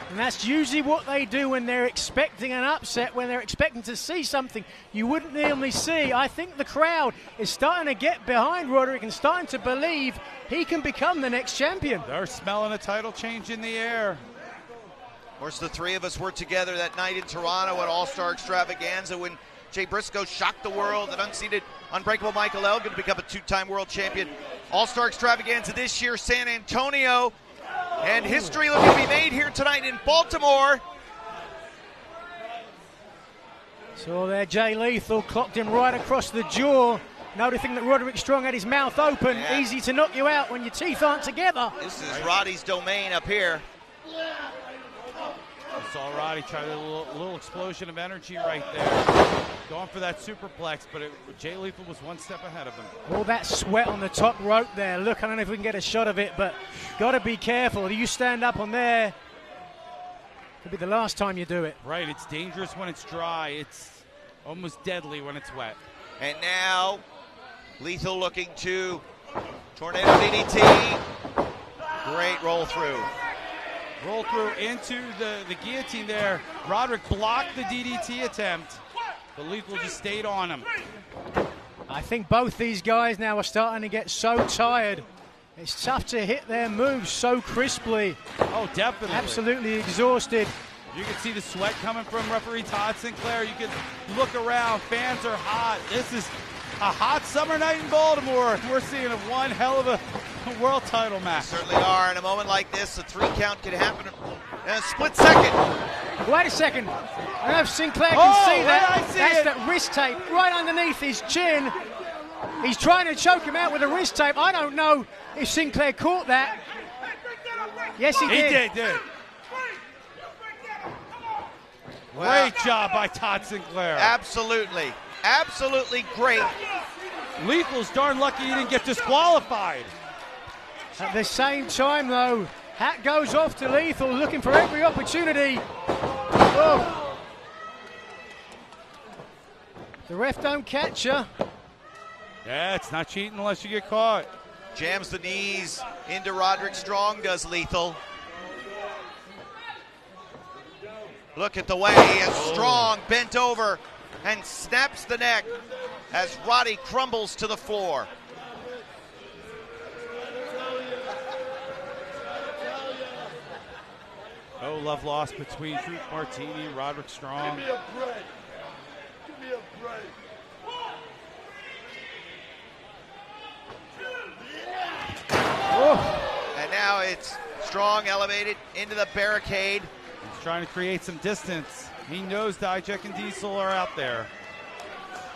And that's usually what they do when they're expecting an upset, when they're expecting to see something you wouldn't normally see. I think the crowd is starting to get behind Roderick and starting to believe he can become the next champion. They're smelling a title change in the air. Of course, the three of us were together that night in Toronto at All-Star Extravaganza when Jay Briscoe shocked the world and unseated Unbreakable Michael Elgin to become a two-time world champion. All-Star Extravaganza this year, San Antonio. And history looking to be made here tonight in Baltimore. So there, Jay Lethal clocked him right across the jaw. Noticing that Roderick Strong had his mouth open. Yeah. Easy to knock you out when your teeth aren't together. This is Roddy's domain up here. I saw Roddy try a little explosion of energy right there. Going for that superplex, but Jay Lethal was one step ahead of him. All that sweat on the top rope there. Look, I don't know if we can get a shot of it, but got to be careful. You stand up on there, could be the last time you do it. Right, it's dangerous when it's dry. It's almost deadly when it's wet. And now, Lethal looking to Tornado DDT. Great roll through. Roll through into the guillotine there. Roderick blocked the DDT attempt, but Lethal just stayed on him. I think both these guys now are starting to get so tired. It's tough to hit their moves so crisply. Oh, definitely. Absolutely exhausted. You can see the sweat coming from referee Todd Sinclair. You can look around. Fans are hot. This is a hot summer night in Baltimore. We're seeing one hell of a world title match. Certainly are. In a moment like this, a 3 count can happen in a split second. Wait a second. I don't know if Sinclair can see that. That's that wrist tape right underneath his chin. He's trying to choke him out with a wrist tape. I don't know if Sinclair caught that. Yes, he did. He did. Great job by Todd Sinclair. Absolutely. Absolutely great. Lethal's darn lucky he didn't get disqualified. At the same time, though, hat goes off to Lethal, looking for every opportunity. Oh. The ref don't catch you. Yeah, it's not cheating unless you get caught. Jams the knees into Roderick Strong, does Lethal. Look at the way as Strong bent over and snaps the neck as Roddy crumbles to the floor. No love lost between Truth Martini, Roderick Strong. Give me a break. Give me a break. And now it's Strong elevated into the barricade. He's trying to create some distance. He knows Dijak and Diesel are out there.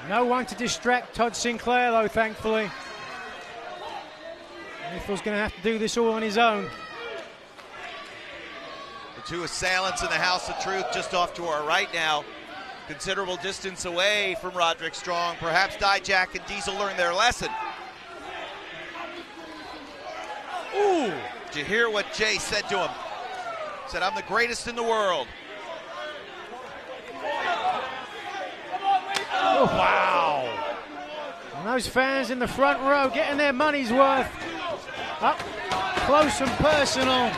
No one to distract Todd Sinclair, though, thankfully. Lethal's going to have to do this all on his own. The two assailants in the House of Truth just off to our right now. Considerable distance away from Roderick Strong. Perhaps Dijak and Diesel learned their lesson. Ooh! Did you hear what Jay said to him? Said, I'm the greatest in the world. Oh, wow. And those fans in the front row getting their money's worth. Up close and personal. And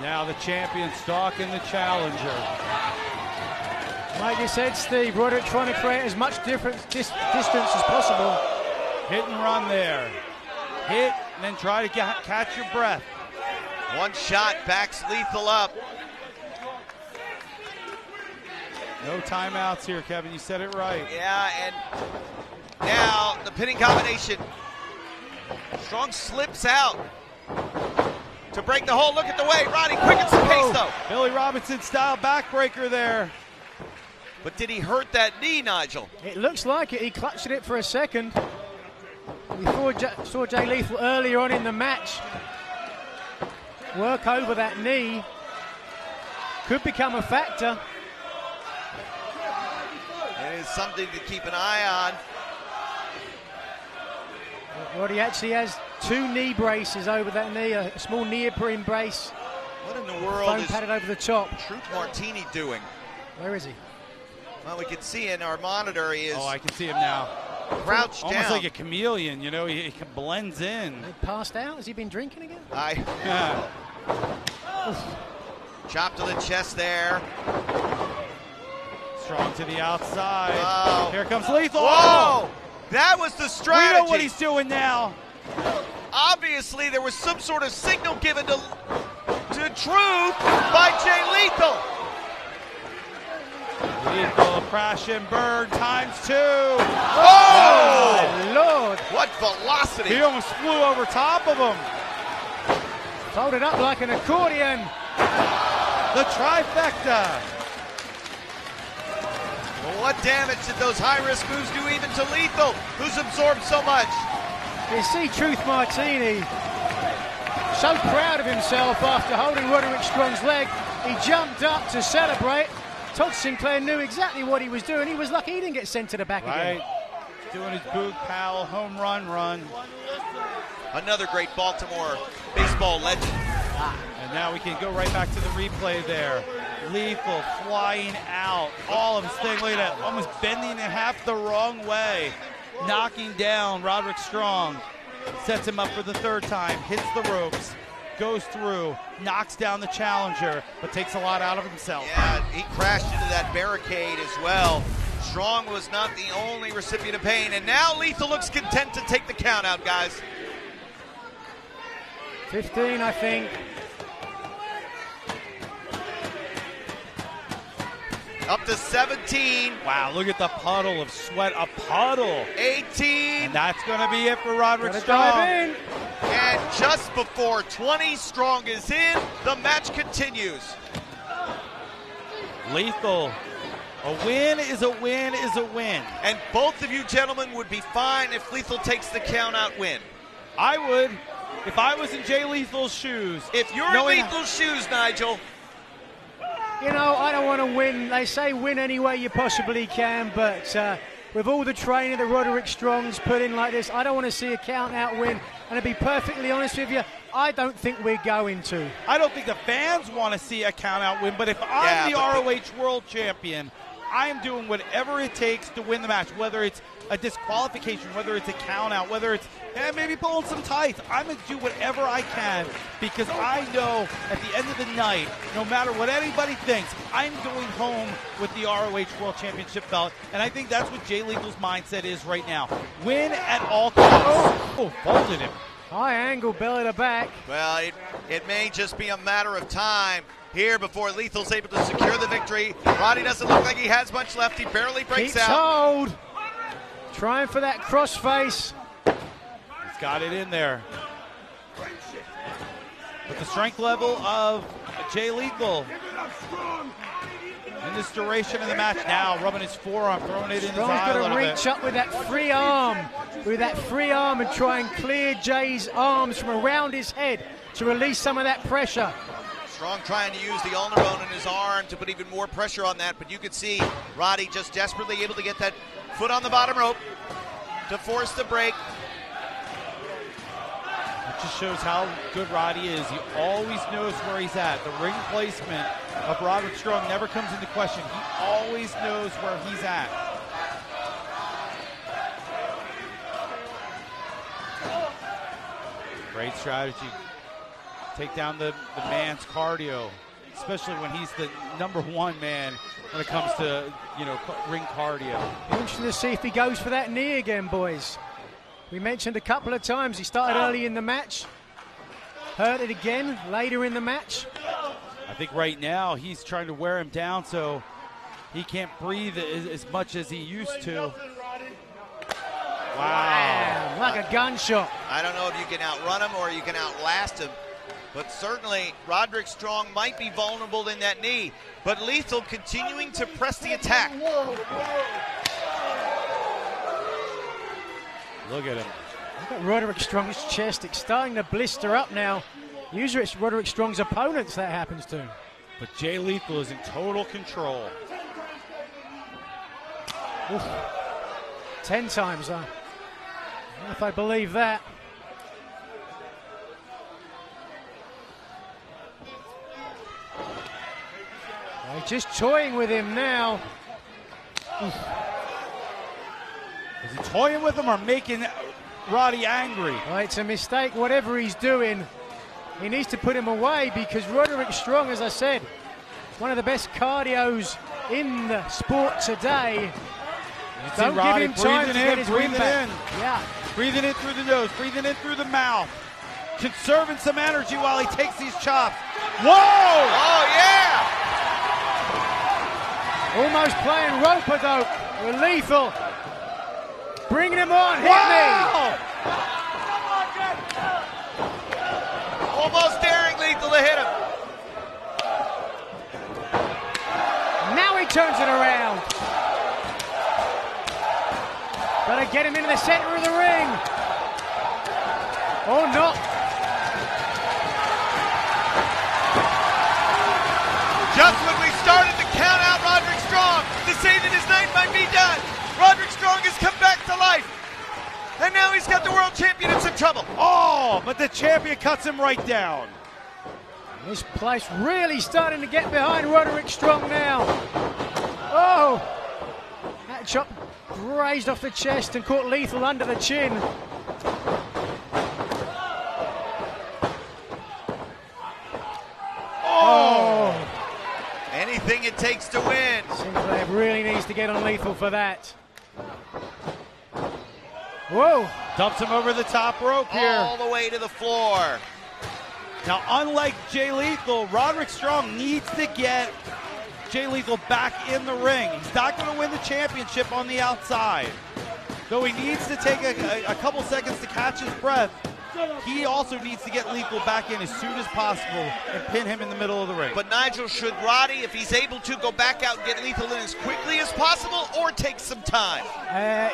now the champion stalking the challenger. Like you said, Steve, Roderick trying to create as much distance as possible. Hit and run there. Hit and then try to catch your breath. One shot backs Lethal up. No timeouts here, Kevin. You said it right. Yeah, and now the pinning combination. Strong slips out to break the hold. Look at the way. Roddy quickens the pace, though. Billy Robinson style backbreaker there. But did he hurt that knee, Nigel? It looks like it. He clutched at it for a second. We saw Jay Lethal earlier on in the match work over that knee. Could become a factor. It is something to keep an eye on. Roddy actually has two knee braces over that knee, a small neoprene brace. What in the world Foam is padded over the top. Truth Martini doing? Where is he? Well, we can see in our monitor he is. Oh, I can see him now. Crouched Almost down. like a chameleon, you know, he blends in. He passed out? Has he been drinking again? Yeah. Chop to the chest there. Strong to the outside. Oh. Here comes Lethal. Whoa! That was the strategy. We know what he's doing now. Obviously, there was some sort of signal given to Truth by Jay Lethal. Lethal crash and burn ×2. Oh! My Lord! What velocity! He almost flew over top of him. Folded up like an accordion. The trifecta. Well, what damage did those high-risk moves do even to Lethal, who's absorbed so much? You see Truth Martini so proud of himself after holding Roderick Strong's leg. He jumped up to celebrate. Todd Sinclair knew exactly what he was doing. He was lucky he didn't get sent to the back again. Doing his boot pal home run. Another great Baltimore baseball legend. And now we can go right back to the replay there. Lethal flying out. All of his thing. Look at that. Almost bending in half the wrong way. Knocking down Roderick Strong. Sets him up for the third time. Hits the ropes. Goes through. Knocks down the challenger. But takes a lot out of himself. Yeah, he crashed into that barricade as well. Strong was not the only recipient of pain. And now Lethal looks content to take the count out, guys. 15, I think. Up to 17. Wow, look at the puddle of sweat. A puddle. 18. And that's going to be it for Roderick Gotta Strong. dive in. And just before 20, Strong is in. The match continues. Lethal. A win is a win is a win. And both of you gentlemen would be fine if Lethal takes the count-out win. I would, if I was in Jay Lethal's shoes. If you're in Lethal's shoes, Nigel. You know, I don't want to win. They say win any way you possibly can, but with all the training that Roderick Strong's put in like this, I don't want to see a count-out win. And to be perfectly honest with you, I don't think we're going to. I don't think the fans want to see a count-out win, but if I'm the ROH World Champion, I am doing whatever it takes to win the match, whether it's a disqualification, whether it's a count-out, whether it's maybe pulling some tights. I'm going to do whatever I can because I know at the end of the night, no matter what anybody thinks, I'm going home with the ROH World Championship belt, and I think that's what Jay Lethal's mindset is right now. Win at all costs. Oh, folded him. High angle, belly to back. Well, it may just be a matter of time here before Lethal's able to secure the victory. Roddy doesn't look like he has much left. He barely breaks Keeps out. hold. Trying for that crossface. He's got it in there. But the strength level of Jay Lethal in this duration of the match now, rubbing his forearm, throwing it in his eye a Strong's got little to bit. reach up with that free arm. And try and clear Jay's arms from around his head to release some of that pressure. Strong trying to use the ulnar bone in his arm to put even more pressure on that, but you could see Roddy just desperately able to get that foot on the bottom rope to force the break. It just shows how good Roddy is. He always knows where he's at. The ring placement of Roderick Strong never comes into question. He always knows where he's at. Great strategy. Take down the man's cardio, especially when he's the #1 man when it comes to, ring cardio. Interesting to see if he goes for that knee again, boys. We mentioned a couple of times he started early in the match, hurt it again later in the match. I think right now he's trying to wear him down so he can't breathe as much as he used to. Wow. Like a gunshot. I don't know if you can outrun him or you can outlast him, but certainly Roderick Strong might be vulnerable in that knee, but Lethal continuing to press the attack. Look at him. Look at Roderick Strong's chest. It's starting to blister up now. Usually it's Roderick Strong's opponents that happens to. But Jay Lethal is in total control. Oof. 10 times, though. I don't know if I believe that. They're just toying with him now. Oof. Is he toying with him or making Roddy angry? Well, it's a mistake, whatever he's doing. He needs to put him away because Roderick Strong, as I said, one of the best cardios in the sport today. Don't give him time to get his wind back. Yeah. Breathing in through the nose, breathing in through the mouth. Conserving some energy while he takes these chops. Whoa! Oh, yeah! Almost playing rope-a-dope with Lethal. Bringing him on, hit Wow! Almost daring Lethal to hit him. Now he turns it around. Gotta get him into the center of the ring. Oh, no. Just when we started to count out Roderick Strong to say that his night might be done, Roderick Strong has come back to life. And now he's got the world champion in some trouble. Oh, but the champion cuts him right down. This place really starting to get behind Roderick Strong now. Oh, that chop grazed off the chest and caught Lethal under the chin. Oh! Anything it takes to win. Sinclair really needs to get on Lethal for that. Whoa! Dumps him over the top rope here. All the way to the floor. Now, unlike Jay Lethal, Roderick Strong needs to get Jay Lethal back in the ring. He's not going to win the championship on the outside. Though he needs to take a couple seconds to catch his breath, he also needs to get Lethal back in as soon as possible and pin him in the middle of the ring. But Nigel, should Roddy, if he's able to, go back out and get Lethal in as quickly as possible or take some time?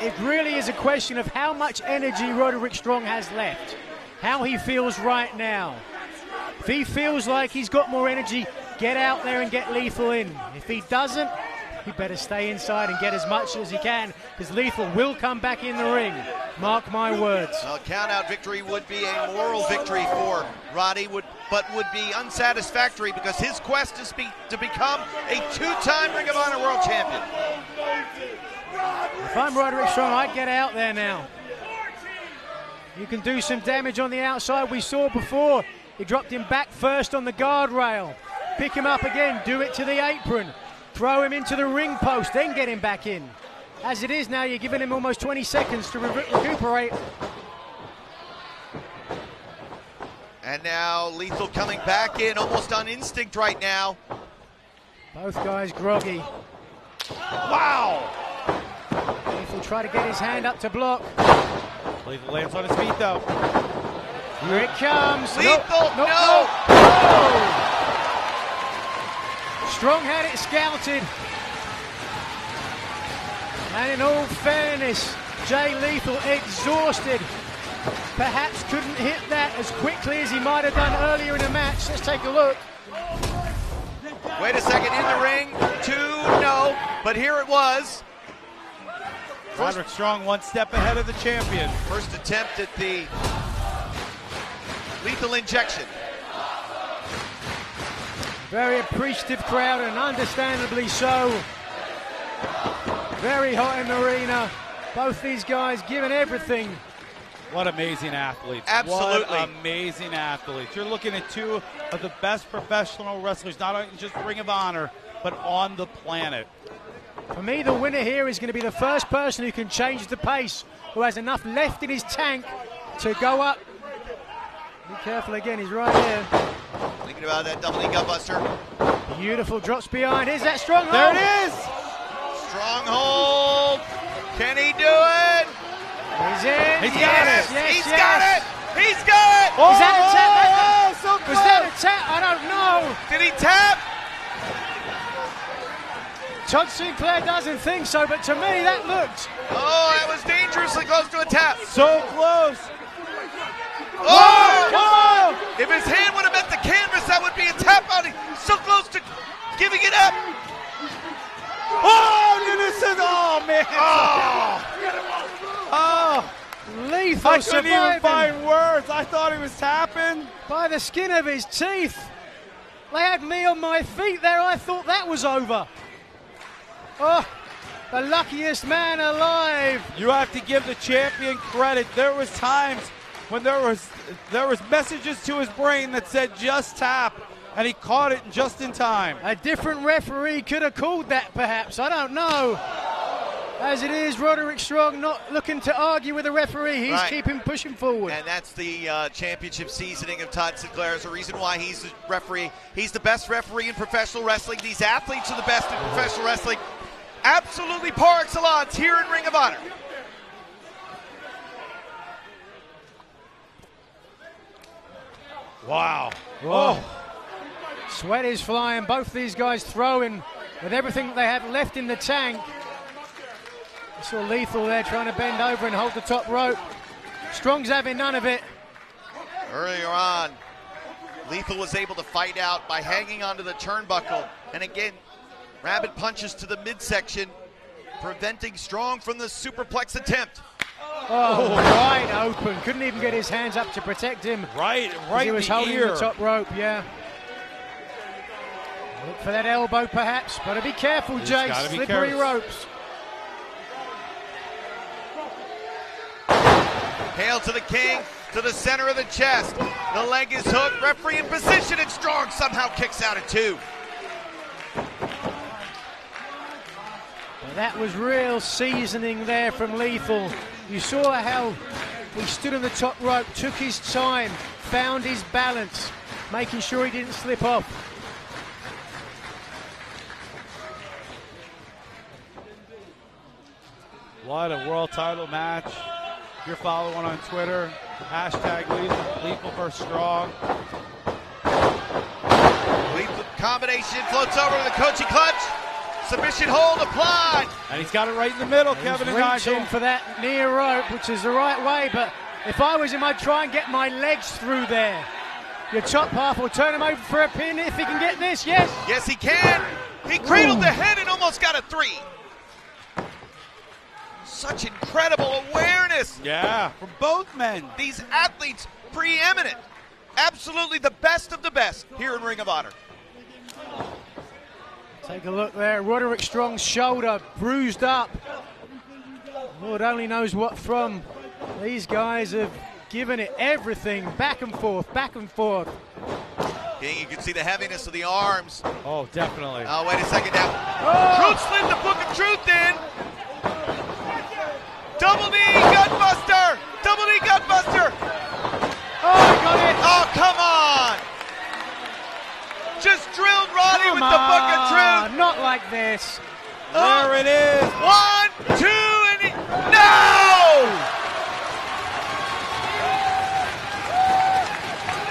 It really is a question of how much energy Roderick Strong has left, how he feels right now. If he feels like he's got more energy, get out there and get Lethal in. If he doesn't, he better stay inside and get as much as he can, because Lethal will come back in the ring. Mark my words. A count-out victory would be a moral victory for Roddy, but would be unsatisfactory because his quest is to become a two-time Ring of Honor World Champion. If I'm Roderick Strong, I'd get out there now. You can do some damage on the outside. We saw before, he dropped him back first on the guardrail. Pick him up again, do it to the apron. Throw him into the ring post, then get him back in. As it is now, you're giving him almost 20 seconds to recuperate. And now Lethal coming back in, almost on instinct right now. Both guys groggy. Wow! Lethal try to get his hand up to block. Lethal lands on his feet, though. Here it comes. Lethal, no! Strong had it scouted. And in all fairness, Jay Lethal exhausted. Perhaps couldn't hit that as quickly as he might have done earlier in the match. Let's take a look. Wait a second, in the ring, 2, no, but here it was. Roderick Strong 1 step ahead of the champion. First attempt at the lethal injection. Very appreciative crowd, and understandably so. Very hot in the arena. Both these guys giving everything. What amazing athletes. Absolutely. What amazing athletes. You're looking at two of the best professional wrestlers, not only just Ring of Honor, but on the planet. For me, the winner here is going to be the first person who can change the pace, who has enough left in his tank to go up. Be careful again, he's right here. Thinking about that double knee gutbuster. Beautiful, drops behind. Here's that stronghold. There it is. Stronghold. Can he do it? He's in. He's got it. Yes, He's got it. He's got it. Oh, Is that a tap? so Was that a tap? I don't know. Did he tap? Todd Sinclair doesn't think so, but to me that looked. Oh, that was dangerously close to a tap. So close. Oh! If his hand would have met the canvas, that would be a tap out. So close to giving it up. Oh, this is, oh, man. Oh. Lethal I couldn't even surviving find words. I thought he was tapping. by the skin of his teeth. They had me on my feet there. I thought that was over. Oh, the luckiest man alive. You have to give the champion credit. There was times when there was messages to his brain that said just tap, and he caught it just in time. A different referee could have called that, perhaps. I don't know. As it is, Roderick Strong not looking to argue with the referee. He's keeping pushing forward. And that's the championship seasoning of Todd Sinclair. There's a reason why he's the referee. He's the best referee in professional wrestling. These athletes are the best in professional wrestling. Absolutely par excellence here in Ring of Honor. Wow. Oh. Sweat is flying. Both these guys throwing with everything that they have left in the tank. I saw Lethal there trying to bend over and hold the top rope. Strong's having none of it. Earlier on, Lethal was able to fight out by hanging onto the turnbuckle. And again, rapid punches to the midsection, preventing Strong from the superplex attempt. Oh, wide open. Couldn't even get his hands up to protect him. Right He was in the holding ear. the top rope, yeah. Look for that elbow, perhaps. Got to be careful, Jay. gotta be Slippery careful. ropes. Hail to the king, to the center of the chest. The leg is hooked, referee in position, and Strong somehow kicks out at 2. Well, that was real seasoning there from Lethal. You saw how he stood on the top rope, took his time, found his balance, making sure he didn't slip off. What a world title match. If you're following on Twitter, hashtag Lethal vs. Strong. Lethal combination floats over to the Kochi clutch. Submission hold applied. And he's got it right in the middle, Kevin and Reaching Nigel. for that near rope, which is the right way, but if I was him, I'd try and get my legs through there. Your top half will turn him over for a pin if he can get this, yes. Yes, he can. He cradled the head and almost got a 3. Such incredible awareness. Yeah, from both men. These athletes preeminent. Absolutely the best of the best here in Ring of Honor. Take a look there. Roderick Strong's shoulder bruised up. Lord only knows what from. These guys have given it everything. Back and forth, back and forth. King, you can see the heaviness of the arms. Oh, definitely. Oh, wait a second now. Oh! Truth slid the Book of Truth in. Double knee gutbuster. Double knee gutbuster. Oh, he got it. Oh, come on. Truth. Not like this. There it is. 1, 2, and no!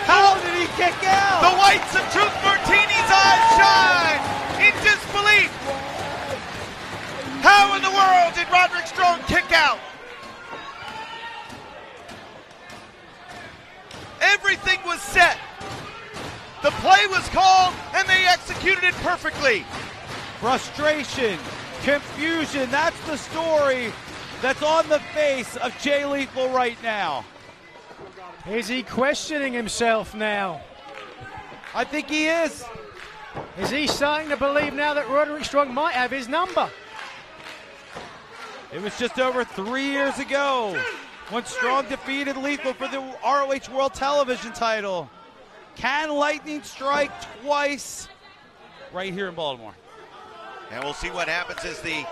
How did he kick out? The whites of Truth Martini's eyes shine in disbelief. How in the world did Roderick Strong kick out? Everything was set. The play was called, and they executed it perfectly. Frustration, confusion, that's the story that's on the face of Jay Lethal right now. Is he questioning himself now? I think he is. Is he starting to believe now that Roderick Strong might have his number? It was just over 3 years ago when Strong defeated Lethal for the ROH World Television title. Can lightning strike twice right here in Baltimore? And we'll see what happens as the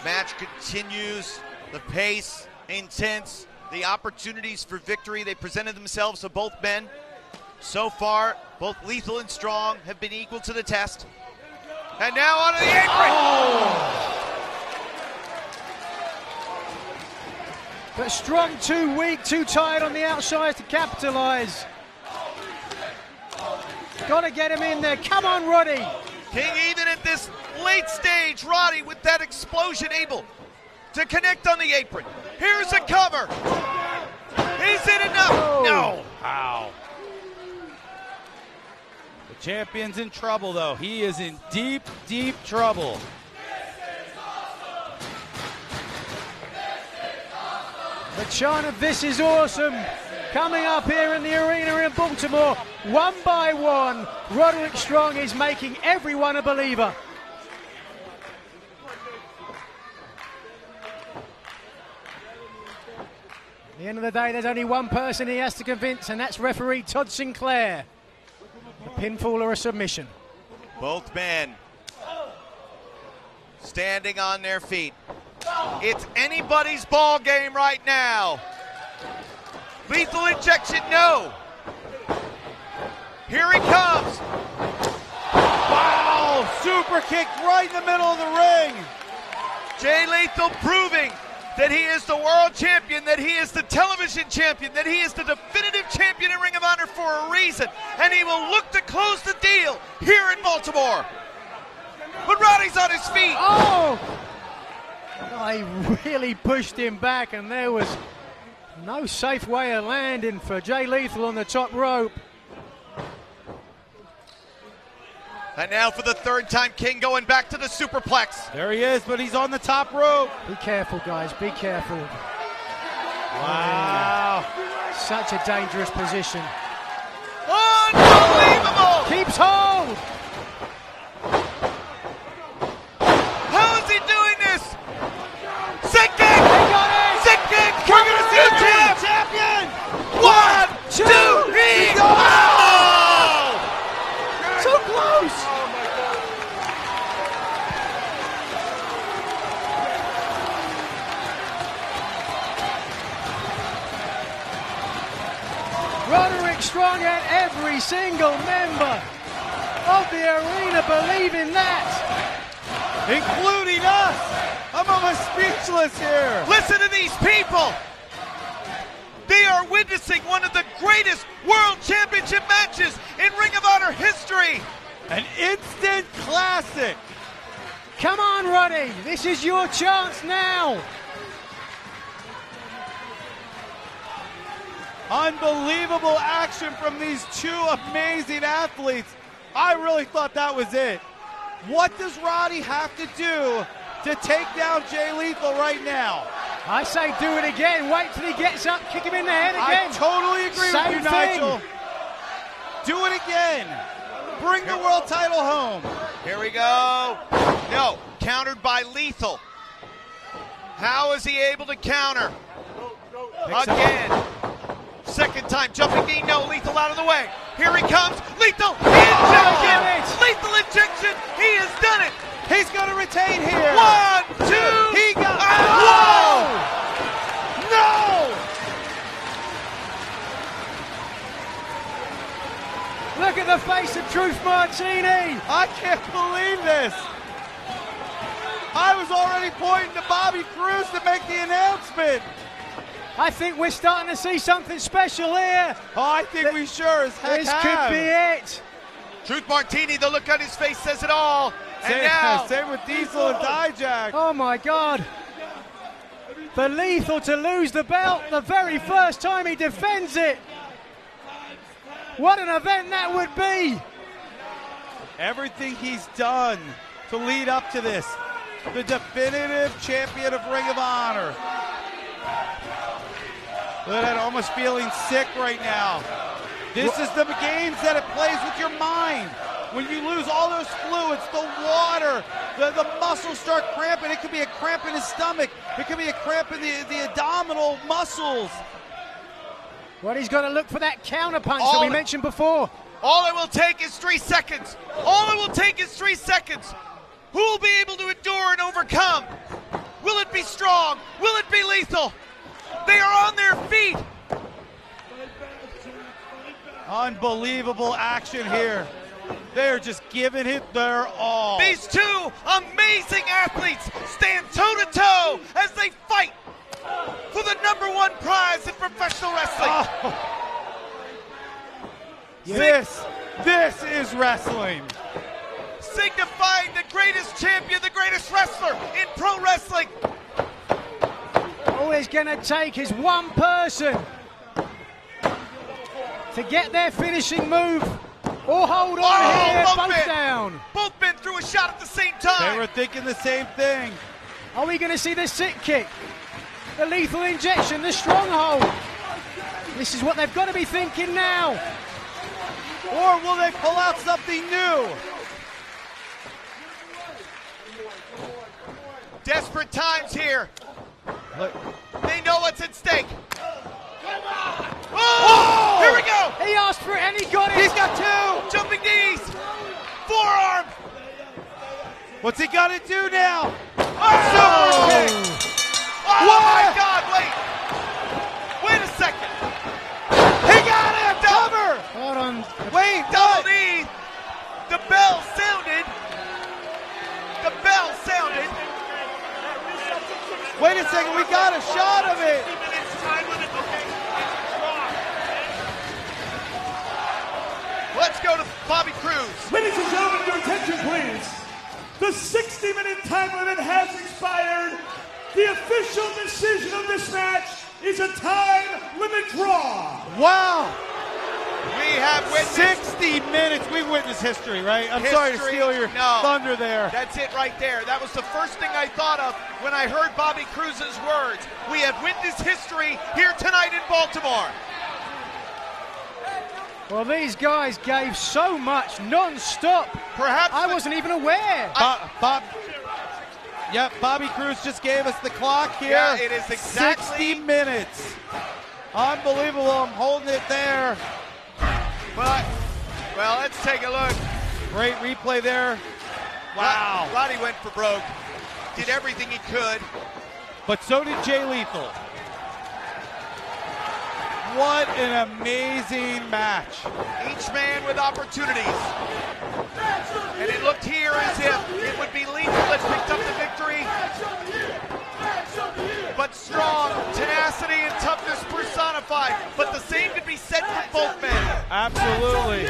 match continues. The pace, intense, the opportunities for victory. They presented themselves to both men. So far, both Lethal and Strong have been equal to the test. And now onto the apron. Oh! But Strong too weak, too tired on the outside to capitalize. Gotta get him in there. Come on, Roddy. King, even at this late stage, Roddy with that explosion able to connect on the apron. Here's a cover. Is it enough? Oh. No. Wow. The champion's in trouble, though. He is in deep, deep trouble. The chant of "This is awesome" coming up here in the arena in Baltimore. One by one, Roderick Strong is making everyone a believer. At the end of the day, there's only one person he has to convince, and that's referee Todd Sinclair. A pinfall or a submission. Both men standing on their feet. It's anybody's ball game right now. Lethal injection, no. Here he comes. Wow! Super kick right in the middle of the ring. Jay Lethal proving that he is the world champion, that he is the television champion, that he is the definitive champion in Ring of Honor for a reason. And he will look to close the deal here in Baltimore. But Roddy's on his feet. Oh! He really pushed him back, and there was no safe way of landing for Jay Lethal on the top rope. And now for the third time, King going back to the superplex. There he is, but he's on the top rope. Be careful, guys. Be careful. Wow. Such a dangerous position. Unbelievable! Keeps hold. How is he doing this? Sick kick! He got it. Sick kick! We're gonna see the champ! 1, 2, 3, go! So close. Roderick Strong had every single member of the arena believing that. Including us. I'm almost speechless here. Listen to these people. They are witnessing one of the greatest world championship matches in Ring of Honor history. An instant classic. Come on, Roddy. This is your chance now. Unbelievable action from these two amazing athletes. I really thought that was it. What does Roddy have to do to take down Jay Lethal right now? I say do it again. Wait till he gets up, kick him in the head again. I totally agree with you, Nigel. Do it again. Bring the world title home. Here we go. No, countered by Lethal. How is he able to counter? Again. Second time, jumping knee, no, Lethal out of the way. Here he comes, Lethal, injection! Lethal injection, he has done it! He's going to retain here. 1, 2, he got whoa! Look at at the face of Truth Martini. I can't believe this. I was already pointing to Bobby Cruz to make the announcement. I think we're starting to see something special here. Oh, I think we sure as heck This have. could be it. Truth Martini, the look on his face says it all. And now, same with Diesel and Dijak. Oh my God. For Lethal to lose the belt the very first time he defends it. What an event that would be. Everything he's done to lead up to this. The definitive champion of Ring of Honor. Look at that, almost feeling sick right now. This is the games that it plays with your mind. When you lose all those fluids, the water, the muscles start cramping. It could be a cramp in his stomach. It could be a cramp in the abdominal muscles. Well, he's got to look for that counter punch that we mentioned before. all it will take is 3 seconds. All it will take is 3 seconds. Who will be able to endure and overcome? Will it be strong? Will it be lethal? They are on their feet. Unbelievable action here. They're just giving it their all. These two amazing athletes stand toe-to-toe as they fight for the #1 prize in professional wrestling. Oh. This is wrestling. Signifying the greatest champion, the greatest wrestler in pro wrestling. All it's going to take is one person to get their finishing move or hold on here, both down. Both men threw a shot at the same time. They were thinking the same thing. Are we going to see the sit kick, the lethal injection, the stronghold? This is what they've got to be thinking now. Or will they pull out something new? Desperate times here. Look. They know what's at stake. Oh! Here we go! He asked for it and he got it! He's got two! Jumping knees! Forearm! What's he got to do now? Oh! Super kick! Oh my God, wait! Wait a second! He got him! Cover! Hold on. Wait, Double knee! The bell sounded! The bell sounded! Wait a second, we got a shot of it! Let's go to Bobby Cruz. Ladies and gentlemen, your attention please. The 60-minute time limit has expired. The official decision of this match is a time limit draw. Wow! We have witnessed 60 minutes. We witnessed history, right? I'm sorry to steal your thunder there. That's it right there. That was the first thing I thought of when I heard Bobby Cruz's words. We have witnessed history here tonight in Baltimore. Well, these guys gave so much non-stop. Perhaps I wasn't even aware. Bobby Cruz just gave us the clock here. Yeah, it is exactly 60 minutes. Unbelievable. I'm holding it there. But, well, let's take a look. Great replay there. Wow. Roddy went for broke. Did everything he could. But so did Jay Lethal. What an amazing match. Each man with opportunities. And it looked here as if it would be Lethal that picked up the victory. But strong, tenacity, and toughness personified. But the same could be said for both men. Absolutely.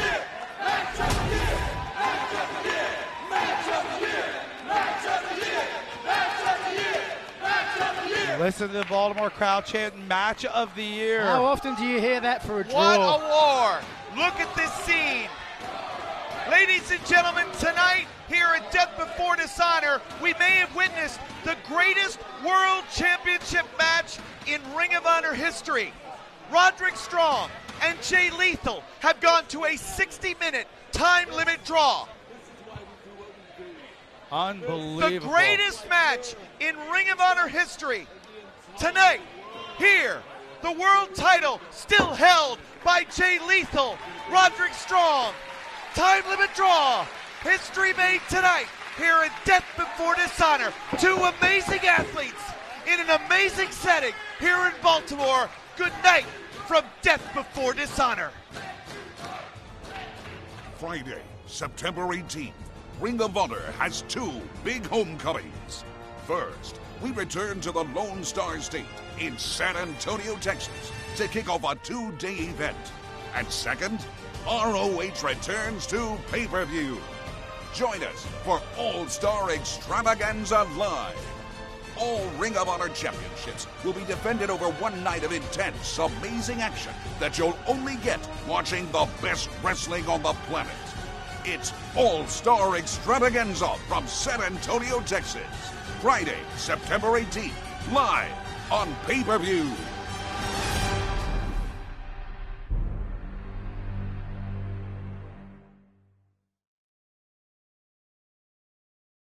Listen to the Baltimore crowd chanting match of the year. How often do you hear that for a draw? What a war. Look at this scene. Ladies and gentlemen, tonight here at Death Before Dishonor, we may have witnessed the greatest world championship match in Ring of Honor history. Roderick Strong and Jay Lethal have gone to a 60-minute time limit draw. Unbelievable. The greatest match in Ring of Honor history. Tonight, here, the world title still held by Jay Lethal, Roderick Strong. Time limit draw. History made tonight here at Death Before Dishonor. Two amazing athletes in an amazing setting here in Baltimore. Good night from Death Before Dishonor. Friday, September 18th, Ring of Honor has two big homecomings. First, we return to the Lone Star State in San Antonio, Texas to kick off a 2-day event. And second, ROH returns to pay-per-view. Join us for All-Star Extravaganza Live. All Ring of Honor championships will be defended over one night of intense, amazing action that you'll only get watching the best wrestling on the planet. It's All-Star Extravaganza from San Antonio, Texas. Friday, September 18th, live on pay-per-view.